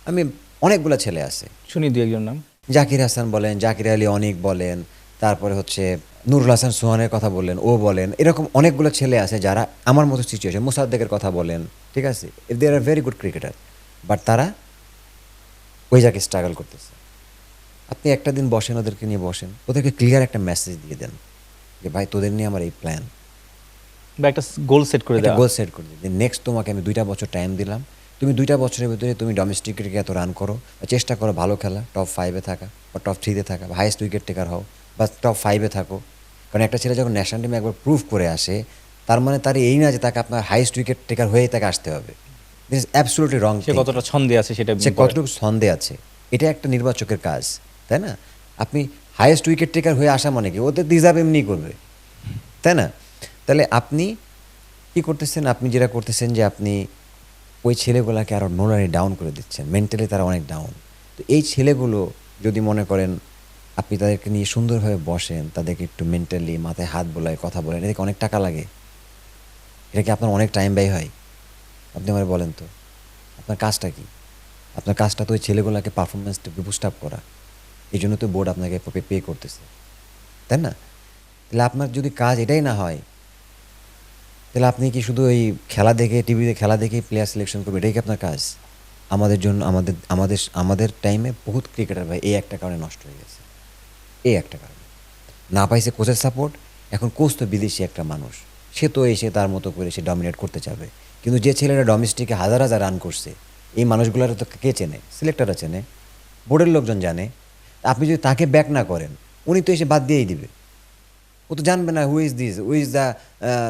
আমি অনেকগুলো ছেলে আছে, শুনি দু একজন নাম। জাকির হাসান বলেন, জাকির আলী অনেক বলেন, তারপরে হচ্ছে নুরুল হাসান সোহানের কথা বললেন, ও বলেন, এরকম অনেকগুলো ছেলে আছে যারা আমার মতো সিচুয়েশন, মোসাদ্দেকের কথা বলেন, ঠিক আছে, they are very good cricketer, but তারা ওই জায়গায় স্ট্রাগল করতেছে। আপনি একটা দিন বসেন, ওদেরকে নিয়ে বসেন, ওদেরকে ক্লিয়ার একটা মেসেজ দিয়ে দেন যে ভাই তোদের নিয়ে আমার এই প্ল্যান, বা একটা গোল সেট করে একটা দেওয়া। গোল সেট করে দিন যে নেক্সট তোমাকে আমি 2টা বছর টাইম দিলাম, তুমি 2টা বছরের ভিতরে তুমি ডোমেস্টিক ক্রিকেটে এত রান করো, বা চেষ্টা করো ভালো খেলা, টপ 5-এ থাকা বা টপ 3-তে থাকা, বা হাইয়েস্ট উইকেট টেকার হও, বা টপ 5-এ থাকো। কারণ একটা ছেলে যখন ন্যাশনাল টিমে একবার প্রুভ করে আসে, তার মানে তার এই না যে তাকে আপনার হাইয়েস্ট উইকেট টেকার হয়েই তাকে আসতে হবে। This is absolutely wrong. সে কতটা ছন্দে আছে সেটা সে কতটুকু ছন্দে আছে, এটা একটা নির্বাচকের কাজ, তাই না? আপনি হাইয়েস্ট উইকেট টেকার হয়ে আসা মানে কি, ওদের ডিজার্ভ এমনি করবে, তাই না? তাহলে আপনি কি করতেছেন, আপনি যেটা করতেছেন যে আপনি ওই ছেলেগুলোকে আরও মোরালি ডাউন করে দিচ্ছেন, মেন্টালি তারা অনেক ডাউন। তো এই ছেলেগুলো যদি মনে করেন আপনি তাদেরকে নিয়ে সুন্দরভাবে বসেন, তাদেরকে একটু মেন্টালি মাথায় হাত বোলায় কথা বলেন, এদিকে অনেক টাকা লাগে, এটা কি আপনার অনেক টাইম ব্যয় হয়? আপনি আমার বলেন তো, আপনার কাজটা কি? আপনার কাজটা তো ওই ছেলেগুলোকে পারফরমেন্সটা বুস্ট আপ করা, এই জন্য তো বোর্ড আপনাকে পে করতেছে, তাই না? তাহলে আপনার যদি কাজ এটাই না হয়, তাহলে আপনি কি শুধু ওই খেলা দেখে, টিভিতে খেলা দেখে প্লেয়ার সিলেকশন করবেন, এটাই কি আপনার কাজ? আমাদের জন্য, আমাদের আমাদের আমাদের টাইমে বহুত ক্রিকেটার ভাই এই একটা কারণে নষ্ট হয়ে গেছে, এই একটা কারণে না পাইছে কোচের সাপোর্ট। এখন কোচ তো বিদেশি একটা মানুষ, সে তো এসে তার মতো করে সে ডমিনেট করতে চাবে, কিন্তু যে ছেলেরা ডোমেস্টিকে হাজার হাজার রান করছে, এই মানুষগুলোর তো কে চেনে? সিলেক্টররা চেনে, বোর্ডের লোকজন জানে। আপনি যদি তাকে ব্যাক না করেন, উনি তো এসে বাদ দিয়েই দিবে। ও তো জানবে না who is this, who is the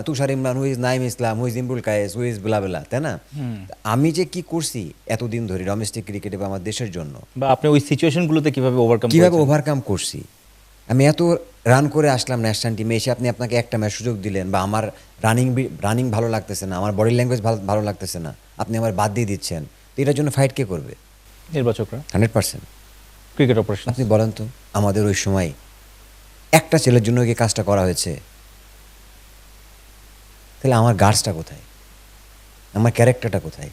Tushar Imran, who is Naim Islam, who is Imrul Kayes, who is Bela, তাই না? আমি যে কি করছি এতদিন ধরে ডোমেস্টিক ক্রিকেটে বা আমার দেশের জন্য, বা আপনি ওই সিচুয়েশনগুলোতে কিভাবে ওভারকাম কিভাবে করেছেন? ওভারকাম করছি, আমি এত রান করে আসলাম ন্যাশনাল টিমে এসে, আপনি আপনাকে একটা ম্যাচ সুযোগ দিলেন, বা আমার রানিং ভালো লাগতেছে না, আমার বডি ল্যাঙ্গুয়েজ ভালো লাগতেছে না, আপনি আমার বাদ দিয়ে দিচ্ছেন, তো এটার জন্য ফাইট কে করবে? নির্বাচকরা, 100%। Cricket operation. আপনি বলেন তো, আমাদের ওই সময় একটা ছেলের জন্য কি কাজটা করা হয়েছে? তাহলে আমার গার্ডসটা কোথায়, আমার ক্যারেক্টারটা কোথায়?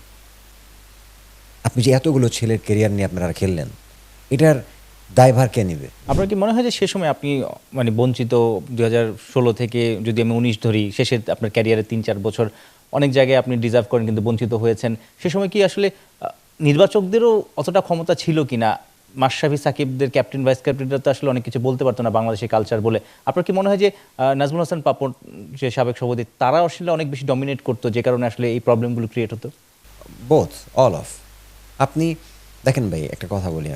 আপনি যে এতগুলো ছেলের কেরিয়ার নিয়ে আপনারা খেললেন, এটার দায়ভার কে নেবে? আপনার কি মনে হয় যে সে সময় আপনি মানে বঞ্চিত, 2016 থেকে যদি আমি 19 ধরি, শেষে আপনার ক্যারিয়ারে 3-4 বছর অনেক জায়গায় আপনি ডিজার্ভ করেন কিন্তু বঞ্চিত হয়েছেন, সে সময় কি আসলে নির্বাচকদেরও অতটা ক্ষমতা ছিল কিনা? মাশরাফি সাকিবদের ক্যাপ্টেন ভাইস ক্যাপ্টেনরা তো আসলে অনেক কিছু বলতে পারতো না বাংলাদেশের কালচার বলে। আপনার কি মনে হয় যে নাজমুল হাসান পাপন, যে সাবেক সভাপতি, তারা আসলে অনেক বেশি ডমিনেট করতো, যে কারণে আসলে এই প্রবলেমগুলো ক্রিয়েট হতো? Both, all of. আপনি দেখেন ভাই, একটা কথা বলি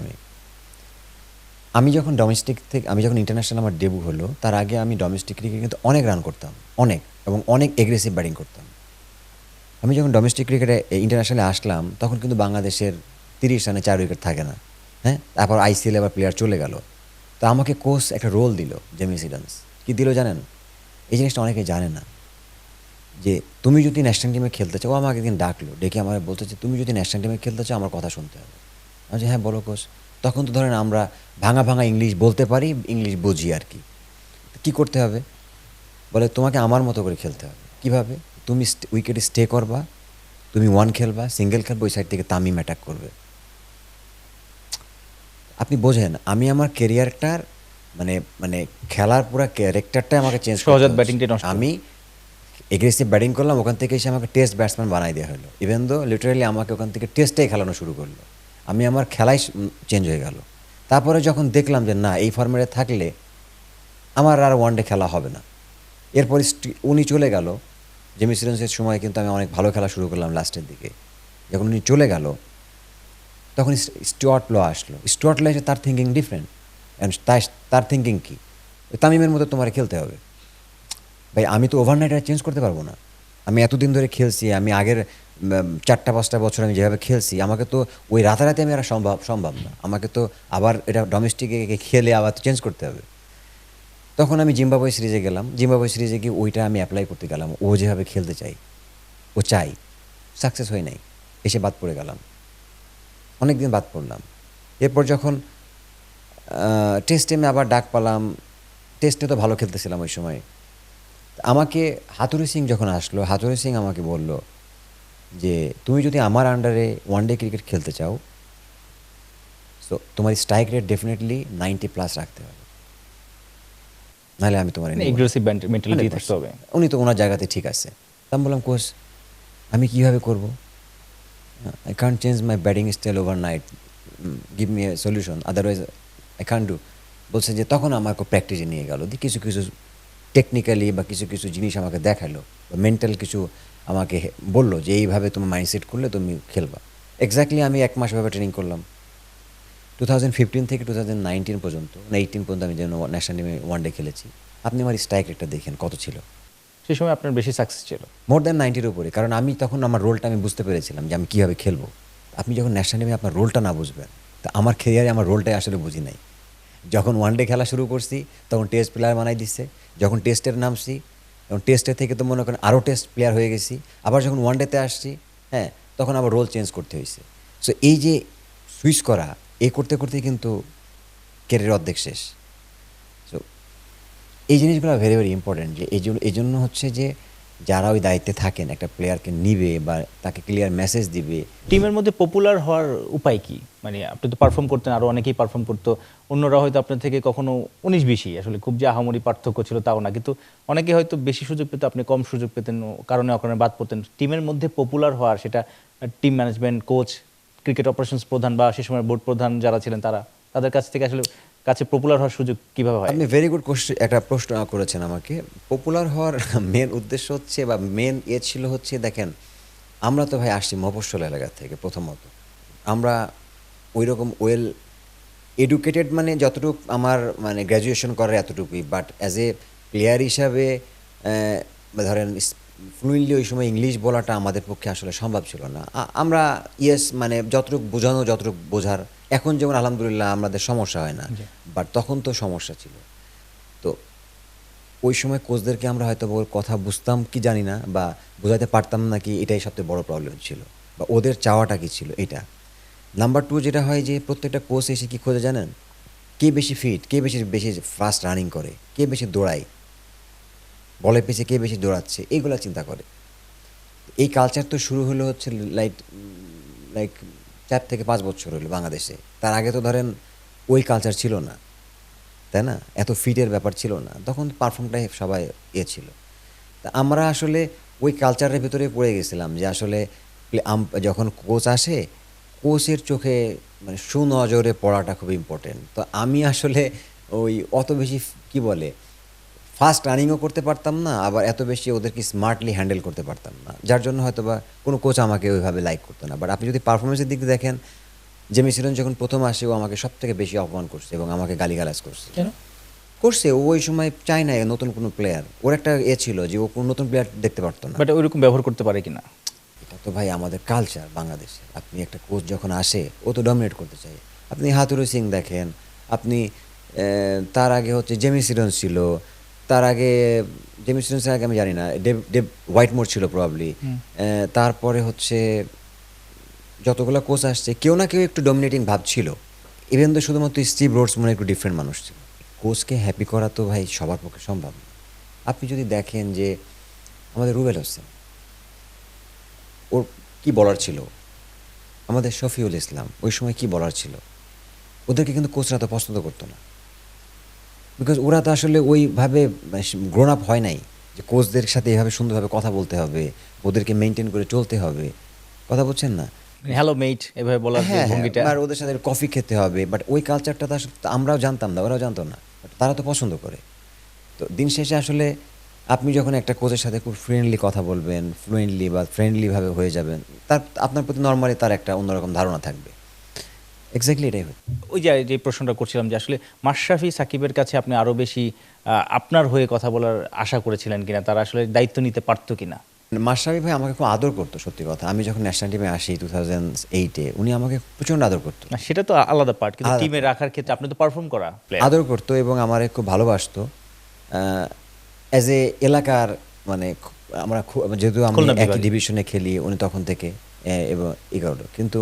আমি যখন ডোমেস্টিক থেকে, আমি যখন ইন্টারন্যাশনাল আমার ডেবু হলো, তার আগে আমি ডোমেস্টিক ক্রিকেট কিন্তু অনেক রান করতাম, অনেক, এবং অনেক এগ্রেসিভ ব্যাটিং করতাম। আমি যখন ডোমেস্টিক ক্রিকেটে ইন্টারন্যাশনালে আসলাম, তখন কিন্তু বাংলাদেশের 30 রানে 4 উইকেট থাকে না, হ্যাঁ? তারপর আইসিএল আবার প্লেয়ার চলে গেল, তো আমাকে কোচ একটা রোল দিল, জেমি সিডন্স। কি দিল জানেন? এই জিনিসটা অনেকে জানে না, যে তুমি যদি ন্যাশনাল টিমে খেলতে চাও, ও আমাকে একদিন ডাকলো, ডেকে আমার বলতে যে তুমি যদি ন্যাশনাল টিমে খেলতে চাও আমার কথা শুনতে হবে। আমি যে হ্যাঁ বলো কোচ। তখন তো ধরেন আমরা ভাঙা ভাঙা ইংলিশ বলতে পারি, ইংলিশ বুঝি আর কি। তো কী করতে হবে? বলে তোমাকে আমার মতো করে খেলতে হবে। কিভাবে? তুমি উইকেটে স্টে করবা, তুমি ওয়ান খেলবা, সিঙ্গেল খেলবা, ওই সাইড থেকে তামিম অ্যাটাক করবে। আপনি বোঝেন, আমি আমার কেরিয়ারটার মানে মানে খেলার পুরো ক্যারেক্টারটাই আমাকে চেঞ্জ করতে সহজাত হচ্ছে। ব্যাটিংটাই নষ্ট। আমি এগ্রেসিভ ব্যাটিং করলাম, ওখান থেকে এসে আমাকে টেস্ট ব্যাটসম্যান বানাই দেওয়া হলো, ইভেন দো লিটারালি আমাকে ওখান থেকে টেস্টেই খেলানো শুরু করলো। আমি আমার খেলাই চেঞ্জ হয়ে গেল। তারপরে যখন দেখলাম যে না, এই ফর্মেটে থাকলে আমার আর ওয়ানডে খেলা হবে না, এরপর উনি চলে গেল। জেমি সিডন্সের সময় কিন্তু আমি অনেক ভালো খেলা শুরু করলাম লাস্টের দিকে। যখন উনি চলে গেল, তখন স্টুয়ার্ট ল আসলো। স্টুয়ার্ট ল এসে তার থিঙ্কিং ডিফারেন্ট, অ্যান্ড তার থিঙ্কিং কী, তামিমের মতো তোমার খেলতে হবে। ভাই আমি তো ওভারনাইট আর চেঞ্জ করতে পারবো না। আমি এতদিন ধরে খেলছি, আমি আগের 4-5টা বছর আমি যেভাবে খেলছি, আমাকে তো ওই রাতারাতি আমি আর সম্ভব না। আমাকে তো আবার এটা ডোমেস্টিকে খেলে আবার চেঞ্জ করতে হবে। তখন আমি জিম্বাবুয়ে সিরিজে গেলাম। জিম্বাবুয়ে সিরিজে গিয়ে ওইটা আমি অ্যাপ্লাই করতে গেলাম, ও যেভাবে খেলতে চাই, ও চাই। সাকসেস হয় নাই, এসে বাদ পড়ে গেলাম, অনেক দিন বাদ পড়লাম। এরপর যখন টেস্টে আমি আবার ডাক পেলাম, টেস্টে তো ভালো খেলতেছিলাম ওই সময়। আমাকে হাতুড়ি সিং যখন আসলো, হাতুড়ি সিং আমাকে বলল যে তুমি যদি আমার আন্ডারে ওয়ানডে ক্রিকেট খেলতে চাও, সো তোমার স্ট্রাইক রেট ডেফিনেটলি 90+ রাখতে হবে, নাহলে আমি তোমার এগ্রেসিভ মেন্টালিটি থাকতে হবে। উনি তো ওনার জায়গাতে ঠিক আছে। তা আমি বললাম কোচ, আমি কীভাবে করব? I can't change my batting style over night, give me a solution, otherwise I can't do. বলছে যে তখন আমাকে প্র্যাকটিসে নিয়ে গেল, দিয়ে কিছু কিছু টেকনিক্যালি বা কিছু কিছু জিনিস আমাকে দেখালো, বা মেন্টাল কিছু আমাকে বলল যে এইভাবে তুমি মাইন্ডসেট করলে তুমি খেলবা। এক্স্যাক্টলি আমি 1 মাস ভাবে ট্রেনিং করলাম। 2015 থেকে 2019 পর্যন্ত, না 18 পর্যন্ত আমি যেন ন্যাশনাল টিমে ওয়ানডে খেলেছি। আপনি আমার স্ট্রাইক রেটটা দেখেন কত ছিল, সেই সময় আপনার বেশি সাকসেস ছিল। মোর দ্যান 90-র উপরে। কারণ আমি তখন আমার রোলটা আমি বুঝতে পেরেছিলাম যে আমি কীভাবে খেলবো। আপনি যখন ন্যাশনাল টিমে আপনার রোলটা না বুঝবেন, তা আমার ক্যারিয়ারে আমার রোলটাই আসলে বুঝি নাই। যখন ওয়ানডে খেলা শুরু করছি তখন টেস্ট প্লেয়ার বানাই দিচ্ছে, যখন টেস্টের নামছি তখন টেস্টের থেকে তো মনে করেন আরও টেস্ট প্লেয়ার হয়ে গেছি, আবার যখন ওয়ানডেতে আসছি, হ্যাঁ, তখন আবার রোল চেঞ্জ করতে হয়েছে। সো এই যে সুইচ করা, এই করতে করতেই কিন্তু ক্যারিয়ার অর্ধেক শেষ। সো এই জিনিসগুলো ভেরি ভেরি ইম্পর্টেন্ট, যে এই জন্য হচ্ছে যে যারা ওই দায়িত্বে থাকেন একটা প্লেয়ারকে নিবে বা তাকে ক্লিয়ার মেসেজ দিবে। টিমের মধ্যে পপুলার হওয়ার উপায় কি? মানে আপনি তো পারফর্ম করতেন, আরো অনেকেই পারফর্ম করতো, অন্যরা হয়তো আপনার থেকে কখনো 19-20, আসলে খুব যে আহামরি পার্থক্য ছিল তাও না, কিন্তু অনেকে হয়তো বেশি সুযোগ পেত, আপনি কম সুযোগ পেতেন, কারণে অকারণে বাদ পড়তেন। টিমের মধ্যে পপুলার হওয়ার, সেটা team management, coach, cricket operations প্রধান বা সে সময় বোর্ড প্রধান যারা ছিলেন তাদের কাছ থেকে আসলে পপুলার হওয়ার সুযোগ কিভাবে হয়? আপনি ভেরি গুড কোশ্চেন, একটা প্রশ্ন করেছেন আমাকে। পপুলার হওয়ার মেন উদ্দেশ্য হচ্ছে বা মেন ছিল হচ্ছে, দেখেন আমরা তো ভাই আসছি মফস্বল এলাকা থেকে। প্রথমত আমরা ওই রকম ওয়েল এডুকেটেড, মানে যতটুকু আমার মানে গ্র্যাজুয়েশন করার এতটুকুই, বাট অ্যাজ এ প্লেয়ার হিসাবে ধরেন ফ্লুয়েন্টলি ওই সময় ইংলিশ বলাটা আমাদের পক্ষে আসলে সম্ভব ছিল না। আমরা ইয়েস মানে যতটুকু বোঝানো, যতটুকু বোঝার, এখন যেমন আলহামদুলিল্লাহ আমাদের সমস্যা হয় না, বাট তখন তো সমস্যা ছিল। তো ওই সময় কোচদেরকে আমরা হয়তো ওর কথা বুঝতাম কি জানি না, বা বোঝাতে পারতাম না কি, এটাই সবচেয়ে বড় প্রবলেম ছিল, বা ওদের চাওয়াটা কি ছিল এটা। নাম্বার 2 যেটা হয় যে প্রত্যেকটা কোচ এসে কি খোঁজে জানেন? কে বেশি ফিট, কে বেশি বেশি ফাস্ট রানিং করে, কে বেশি দৌড়ায়, বলের পিছে কে বেশি দৌড়াচ্ছে, এইগুলা চিন্তা করে। এই কালচার তো শুরু হলো হচ্ছে লাইক লাইক 4 থেকে 5 বছর হলো বাংলাদেশে। তার আগে তো ধরেন ওই কালচার ছিল না, তাই না? এত ফিটের ব্যাপার ছিল না তখন, পারফর্মটাই সবাই ছিল। তা আমরা আসলে ওই কালচারের ভিতরে পড়ে গেছিলাম যে আসলে যখন কোচ আসে, কোচের চোখে মানে সুনজরে পড়াটা খুব ইম্পর্টেন্ট। তো আমি আসলে ওই অত বেশি কি বলে ফাস্ট রানিংও করতে পারতাম না, আবার এত বেশি ওদেরকে স্মার্টলি হ্যান্ডেল করতে পারতাম না, যার জন্য হয়তো বা কোনো কোচ আমাকে ওইভাবে লাইক করতো না। বাট আপনি যদি পারফরমেন্সের দিক দিয়ে দেখেন, জেমি সিলন যখন প্রথম আসে ও আমাকে সব থেকে বেশি অপমান করছে এবং আমাকে গালিগালাজ করছে। কেন? করছে ও ওই সময় চায় না নতুন কোনো প্লেয়ার, ওর একটা ছিল যে ও কোনো নতুন প্লেয়ার দেখতে পারতো না। বাট ওইরকম ব্যবহার করতে পারে কিনা? এটা তো ভাই আমাদের কালচার বাংলাদেশে। আপনি একটা কোচ যখন আসে ও তো ডমিনেট করতে চায়। আপনি হাতুরু সিং দেখেন, আপনি তার আগে হচ্ছে জেমি সিলন ছিল, তার আগে জেমি সিলন্সের আগে আমি জানি না, ডেভ ডেভ হোয়াইটমোর ছিল প্রবাবলি। তারপরে হচ্ছে যতগুলো কোচ আসছে কেউ না কেউ একটু ডমিনেটিং ভাব ছিল। ইভেন তো শুধুমাত্র স্টিভ রোডস মনে একটু ডিফারেন্ট মানুষ ছিল। কোচকে হ্যাপি করা তো ভাই সবার পক্ষে সম্ভব না। আপনি যদি দেখেন যে আমাদের রুবেল হোসেন, ওর কি বলার ছিল, আমাদের শফিউল ইসলাম ওই সময় কি বলার ছিল, ওদেরকে কিন্তু কোচরা তো পছন্দ করতো না, বিকজ ওরা তো আসলে ওইভাবে গ্রোন আপ হয় নাই যে কোচদের সাথে এইভাবে সুন্দরভাবে কথা বলতে হবে, ওদেরকে মেনটেন করে চলতে হবে। কথা বলছেন না? হ্যালো মেট এভাবে বলার যে হ্যাঁ, ভঙ্গিটা, আর ওদের সাথে কফি খেতে হবে, বাট ওই কালচারটা তো আসলে আমরাও জানতাম না, ওরাও জানতো না, বাট তারা তো পছন্দ করে। তো দিন শেষে আসলে আপনি যখন একটা কোচের সাথে খুব ফ্রেন্ডলি কথা বলবেন, ফ্লুয়েন্টলি বা ফ্রেন্ডলিভাবে হয়ে যাবেন, তার আপনার প্রতি নর্মালি তার একটা অন্যরকম ধারণা থাকবে। এক্স্যাক্টলি এটাই হচ্ছে। ওই যে প্রশ্নটা করছিলাম যে আসলে মাশরাফি সাকিবের কাছে আপনি আরো বেশি আপনার হয়ে কথা বলার আশা করেছিলেন কিনা, তারা আসলে দায়িত্ব নিতে পারতো কিনা? মাশরাফি ভাই আমাকে খুব আদর করতো, সত্যি কথা। আমি যখন ন্যাশনাল টিমে আসি 2008-এ, উনি আমাকে প্রচণ্ড আদর করতো। না, সেটা তো আলাদা পার্ট, কিন্তু আলাদা টিমে রাখার ক্ষেত্রে আপনি তো পারফর্ম করা প্লেয়ার। আদর করতো এবং আমারে খুব ভালোবাসতো। অ্যাজ এ এলাকার মানে আমরা যেহেতু আমি খুলনা একই বিভাগে। ডিভিশনে খেলি, উনি তখন থেকে এবং 11, কিন্তু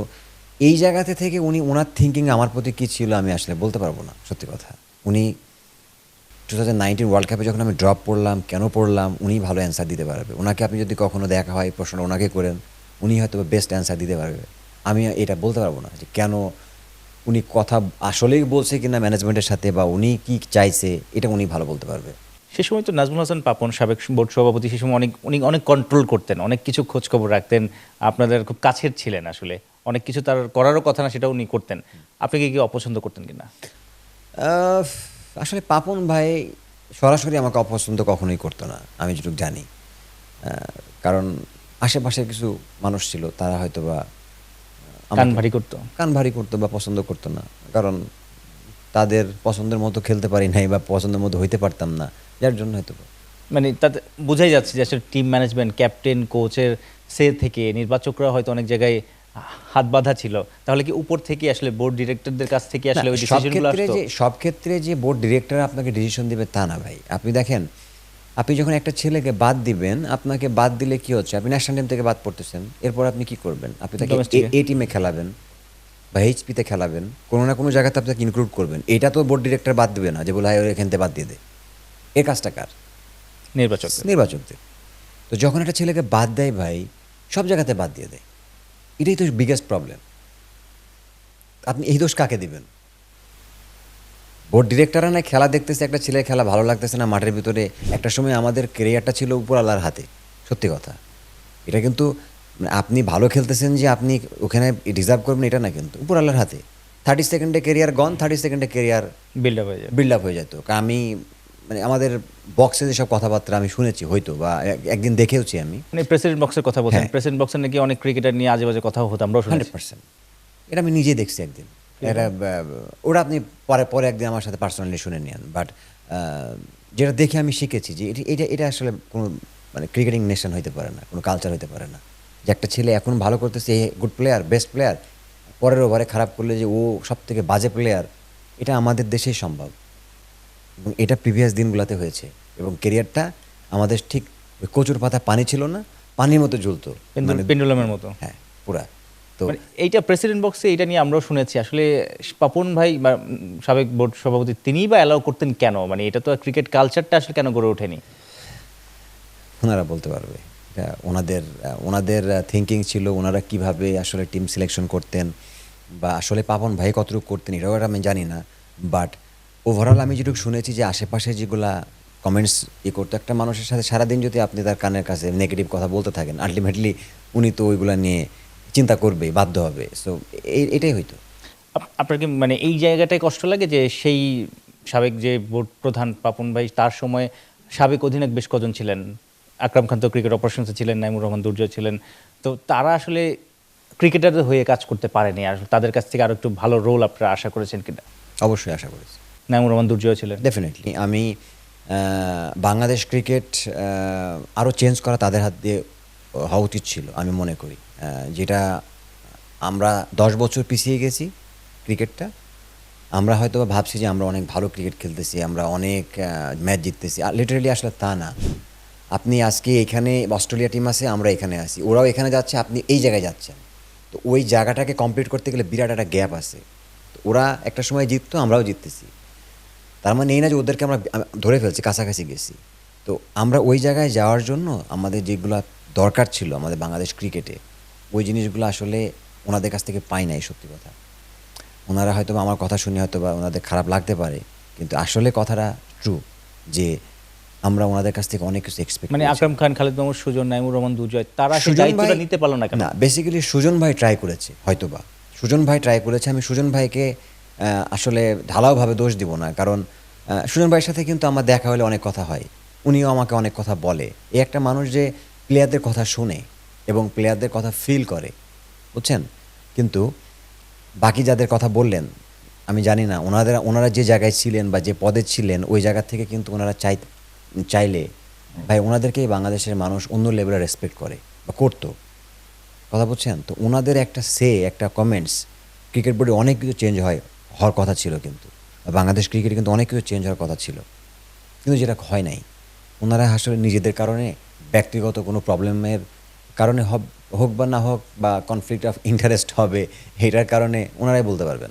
এই জায়গাতে থেকে উনি ওনার থিঙ্কিং আমার প্রতি কী ছিল আমি আসলে বলতে পারবো না, সত্যি কথা। উনি 2019 ওয়ার্ল্ড কাপে যখন আমি ড্রপ পড়লাম, কেন পড়লাম, উনি ভালো অ্যান্সার দিতে পারবে। ওনাকে আপনি যদি কখনো দেখা হয়, প্রশ্নটা ওনাকে করেন, উনি হয়তো বেস্ট অ্যান্সার দিতে পারবে। আমি এটা বলতে পারবো না যে কেন উনি কথা আসলেই বলছে কিনা ম্যানেজমেন্টের সাথে, বা উনি কি চাইছে, এটা উনি ভালো বলতে পারবে। সে সময় তো নাজমুল হাসান পাপন সাবেক বোর্ড সভাপতি, সে সময় অনেক উনি অনেক কন্ট্রোল করতেন, অনেক কিছু খোঁজ খবর রাখতেন, আপনাদের খুব কাছের ছিলেন, আসলে অনেক কিছু তার করারও কথা না সেটা উনি করতেন। আপনি কি অপছন্দ করতেন কিনা? আহ, আসলে পাপন ভাই সরাসরি আমাকে অপছন্দ কখনোই করতো না, আমি যেটুকু জানি। কারণ আশেপাশে কিছু মানুষ ছিল তারা হয়তো বা কান ভারী করতো। কান ভারী করতো বা পছন্দ করতো না, কারণ তাদের পছন্দের মতো খেলতে পারি নাই বা পছন্দের মতো হইতে পারতাম না, যার জন্য হয়তো বা। মানে তাতে বোঝাই যাচ্ছে যে আসলে টিম ম্যানেজমেন্ট, ক্যাপ্টেন, কোচের সে থেকে নির্বাচকরা হয়তো অনেক জায়গায় হাত বাঁধা ছিল। তাহলে কি উপর থেকে আসলে বোর্ড ডিরেক্টরদের কাছ থেকে আসলে ওই সব ডিসিশনগুলো ক্ষেত্রে আসতো? সব ক্ষেত্রে যে বোর্ড ডিরেক্টর আপনাকে ডিসিশন দিবে তা না ভাই। আপনি দেখেন, আপনি যখন একটা ছেলেকে বাদ দিবেন, আপনাকে বাদ দিলে কি হচ্ছে, আপনি ন্যাশনাল টিম থেকে বাদ পড়তেছেন, এরপর আপনি কি করবেন? আপনি তাকে ডোমেস্টিকে। এ টিমে খেলাবেন বা এইচপিতে খেলাবেন, কোনো না কোনো জায়গাতে আপনাকে ইনক্লুড করবেন। এটা তো বোর্ড ডিরেক্টর বাদ দিবে না যে বলে হয় এখান থেকে বাদ দিয়ে দে। এর কাজটা কার? নির্বাচকদের। নির্বাচকদের। তো যখন একটা ছেলেকে বাদ দেয় ভাই, সব জায়গাতে বাদ দিয়ে দেয়। এটাই তো বিগেস্ট প্রবলেম। আপনি এই দোষ কাকে দিবেন? বোর্ড ডিরেক্টররা না খেলা দেখতেছে, একটা ছেলের খেলা ভালো লাগতেছে না মাঠের ভিতরে। একটা সময় আমাদের ক্যারিয়ারটা ছিল উপর আল্লাহর হাতে, সত্যি কথা। এটা কিন্তু মানে আপনি ভালো খেলতেছেন যে আপনি ওখানে ডিজার্ভ করবেন এটা না, কিন্তু উপর আল্লাহর হাতে। 30 সেকেন্ডে ক্যারিয়ার গন, 30 সেকেন্ডে ক্যারিয়ার বিল্ড আপ হয়ে যায়। বিল্ড আপ হয়ে যেত। কারণ আমি মানে আমাদের বক্সে যেসব কথাবার্তা আমি শুনেছি হয়তো বা একদিন দেখেওছি আমি। মানে প্রেসিডেন্ট বক্সের কথা বলছেন, হ্যাঁ। প্রেসিডেন্ট বক্সে নাকি অনেক ক্রিকেটার নিয়ে আজে বাজে কথাও হতো, আমরাও শুনেছি। 100%। এটা আমি নিজে দেখছি একদিন। এটা ওরা আপনি পরে পরে একদিন আমার সাথে পার্সোনালি শুনে নেন। বাট যেটা দেখে আমি শিখেছি যে এটা এটা আসলে কোনো মানে ক্রিকেটিং নেশন হইতে পারে না, কোনো কালচার হইতে পারে না। যে একটা ছেলে এখন ভালো করতেছে, গুড প্লেয়ার, বেস্ট প্লেয়ার, পরের ওভারে খারাপ করলে যে ও সব থেকে বাজে প্লেয়ার, এটা আমাদের দেশেই সম্ভব। এবং এটা প্রিভিয়াস দিনগুলোতে হয়েছে। এবং কেরিয়ারটা আমাদের ঠিক ওই কচুর পাতা পানি ছিল না, পানির মতো ঝুলতো, মানে পেন্ডুলামের মতো। হ্যাঁ পুরা। তো মানে এইটা প্রেসিডেন্ট বক্সে এটা নিয়ে আমরাও শুনেছি। আসলে পাপন ভাই বা সাবেক বোর্ড সভাপতি তিনিই বা অ্যালাউ করতেন কেন? মানে এটা তো ক্রিকেট কালচারটা আসলে কেন গড়ে ওঠেনি? ওনারা বলতে পারবে। এটা ওনাদের ওনাদের থিঙ্কিং ছিল, ওনারা কিভাবে আসলে টিম সিলেকশন করতেন বা আসলে পাপন ভাই কতটুকু করতেন এটাও আমি জানি না। বাট ওভারঅল আমি যেটুকু শুনেছি যে আশেপাশে যেগুলা কমেন্টস করতো, একটা মানুষের সাথে সারাদিন যদি আপনি তার কানের কাছে নেগেটিভ কথা বলতে থাকেন, আলটিমেটলি উনি তো ওইগুলা নিয়ে চিন্তা করবেই, বাধ্য হবে। সো এটাই হইতো। আপনার কি মানে এই জায়গাটায় কষ্ট লাগে যে সেই সাবেক যে বোর্ড প্রধান পাপন ভাই, তার সময় সাবেক অধিনায়ক বেশ কজন ছিলেন? আকরাম খান তো ক্রিকেট অপারেশনসে ছিলেন, নাইমুর রহমান দুর্জয় ছিলেন। তো তারা আসলে ক্রিকেটারদের হয়ে কাজ করতে পারেনি, আর তাদের কাছ থেকে আরো একটু ভালো রোল আপনারা আশা করেছেন কিনা? অবশ্যই আশা করেছি। নাইমুর রহমান দুর্জয় ছিলেন। ডেফিনেটলি আমি বাংলাদেশ ক্রিকেট আরও চেঞ্জ করা তাদের হাত দিয়ে হওয়া উচিত ছিল আমি মনে করি। যেটা আমরা 10 বছর পিছিয়ে গেছি ক্রিকেটটা। আমরা হয়তো বা ভাবছি যে আমরা অনেক ভালো ক্রিকেট খেলতেছি, আমরা অনেক ম্যাচ জিততেছি, আর লিটারেলি আসলে তা না। আপনি আজকে এখানে অস্ট্রেলিয়া টিম আছে, আমরা এখানে আছি, ওরাও এখানে যাচ্ছে, আপনি এই জায়গায় যাচ্ছেন। তো ওই জায়গাটাকে কমপ্লিট করতে গেলে বিরাট একটা গ্যাপ আছে। তো ওরা একটা সময় জিততো, আমরাও জিততেছি। তার মানে এই না যে ওদেরকে আমরা ধরে ফেলছি, কাছাকাছি গেছি। তো আমরা ওই জায়গায় যাওয়ার জন্য আমাদের যেগুলো দরকার ছিল আমাদের বাংলাদেশ ক্রিকেটে, ওই জিনিসগুলো আসলে ওনাদের কাছ থেকে পাই নাই, সত্যি কথা। ওনারা হয়তো বা আমার কথা শুনে হয়তো বা ওনাদের খারাপ লাগতে পারে, কিন্তু আসলে কথাটা ট্রু যে আমরা ওনাদের কাছ থেকে অনেক কিছু এক্সপেক্ট মানে করি। আকরাম খান, খালিদ মাহমুদ, সুজন, নাইমুর রহমান দুর্জয়, তারা সেই সুজন দায়িত্বটা ভাই নিতে পারলো না কেন? না, বেসিক্যালি সুজন ভাই ট্রাই করেছে, হয়তোবা সুজন ভাই ট্রাই করেছে। আমি সুজন ভাইকে আসলে ঢালাওভাবে দোষ দিব না, কারণ সুজন ভাইয়ের সাথে কিন্তু আমার দেখা হলে অনেক কথা হয়, উনিও আমাকে অনেক কথা বলে। এই একটা মানুষ যে প্লেয়ারদের কথা শুনে এবং প্লেয়ারদের কথা ফিল করে, বুঝছেন। কিন্তু বাকি যাদের কথা বললেন, আমি জানি না ওনারা যে জায়গায় ছিলেন বা যে পদে ছিলেন ওই জায়গা থেকে কিন্তু ওনারা চাইলে ভাই ওনাদেরকেই বাংলাদেশের মানুষ অন্য লেভেলে রেসপেক্ট করে বা করতো, কথা বলছেন। তো ওনাদের একটা একটা কমেন্টস ক্রিকেট বোর্ডে অনেক কিছু চেঞ্জ হওয়ার কথা ছিল, কিন্তু বাংলাদেশ ক্রিকেটে কিন্তু অনেক কিছু চেঞ্জ হওয়ার কথা ছিল, কিন্তু যেটা হয় নাই। ওনারা আসলে নিজেদের কারণে, ব্যক্তিগত কোনো প্রবলেমের কারণে হোক বা না হোক, বা কনফ্লিক্ট অফ ইন্টারেস্ট হবে, এটার কারণে ওনারাই বলতে পারবেন।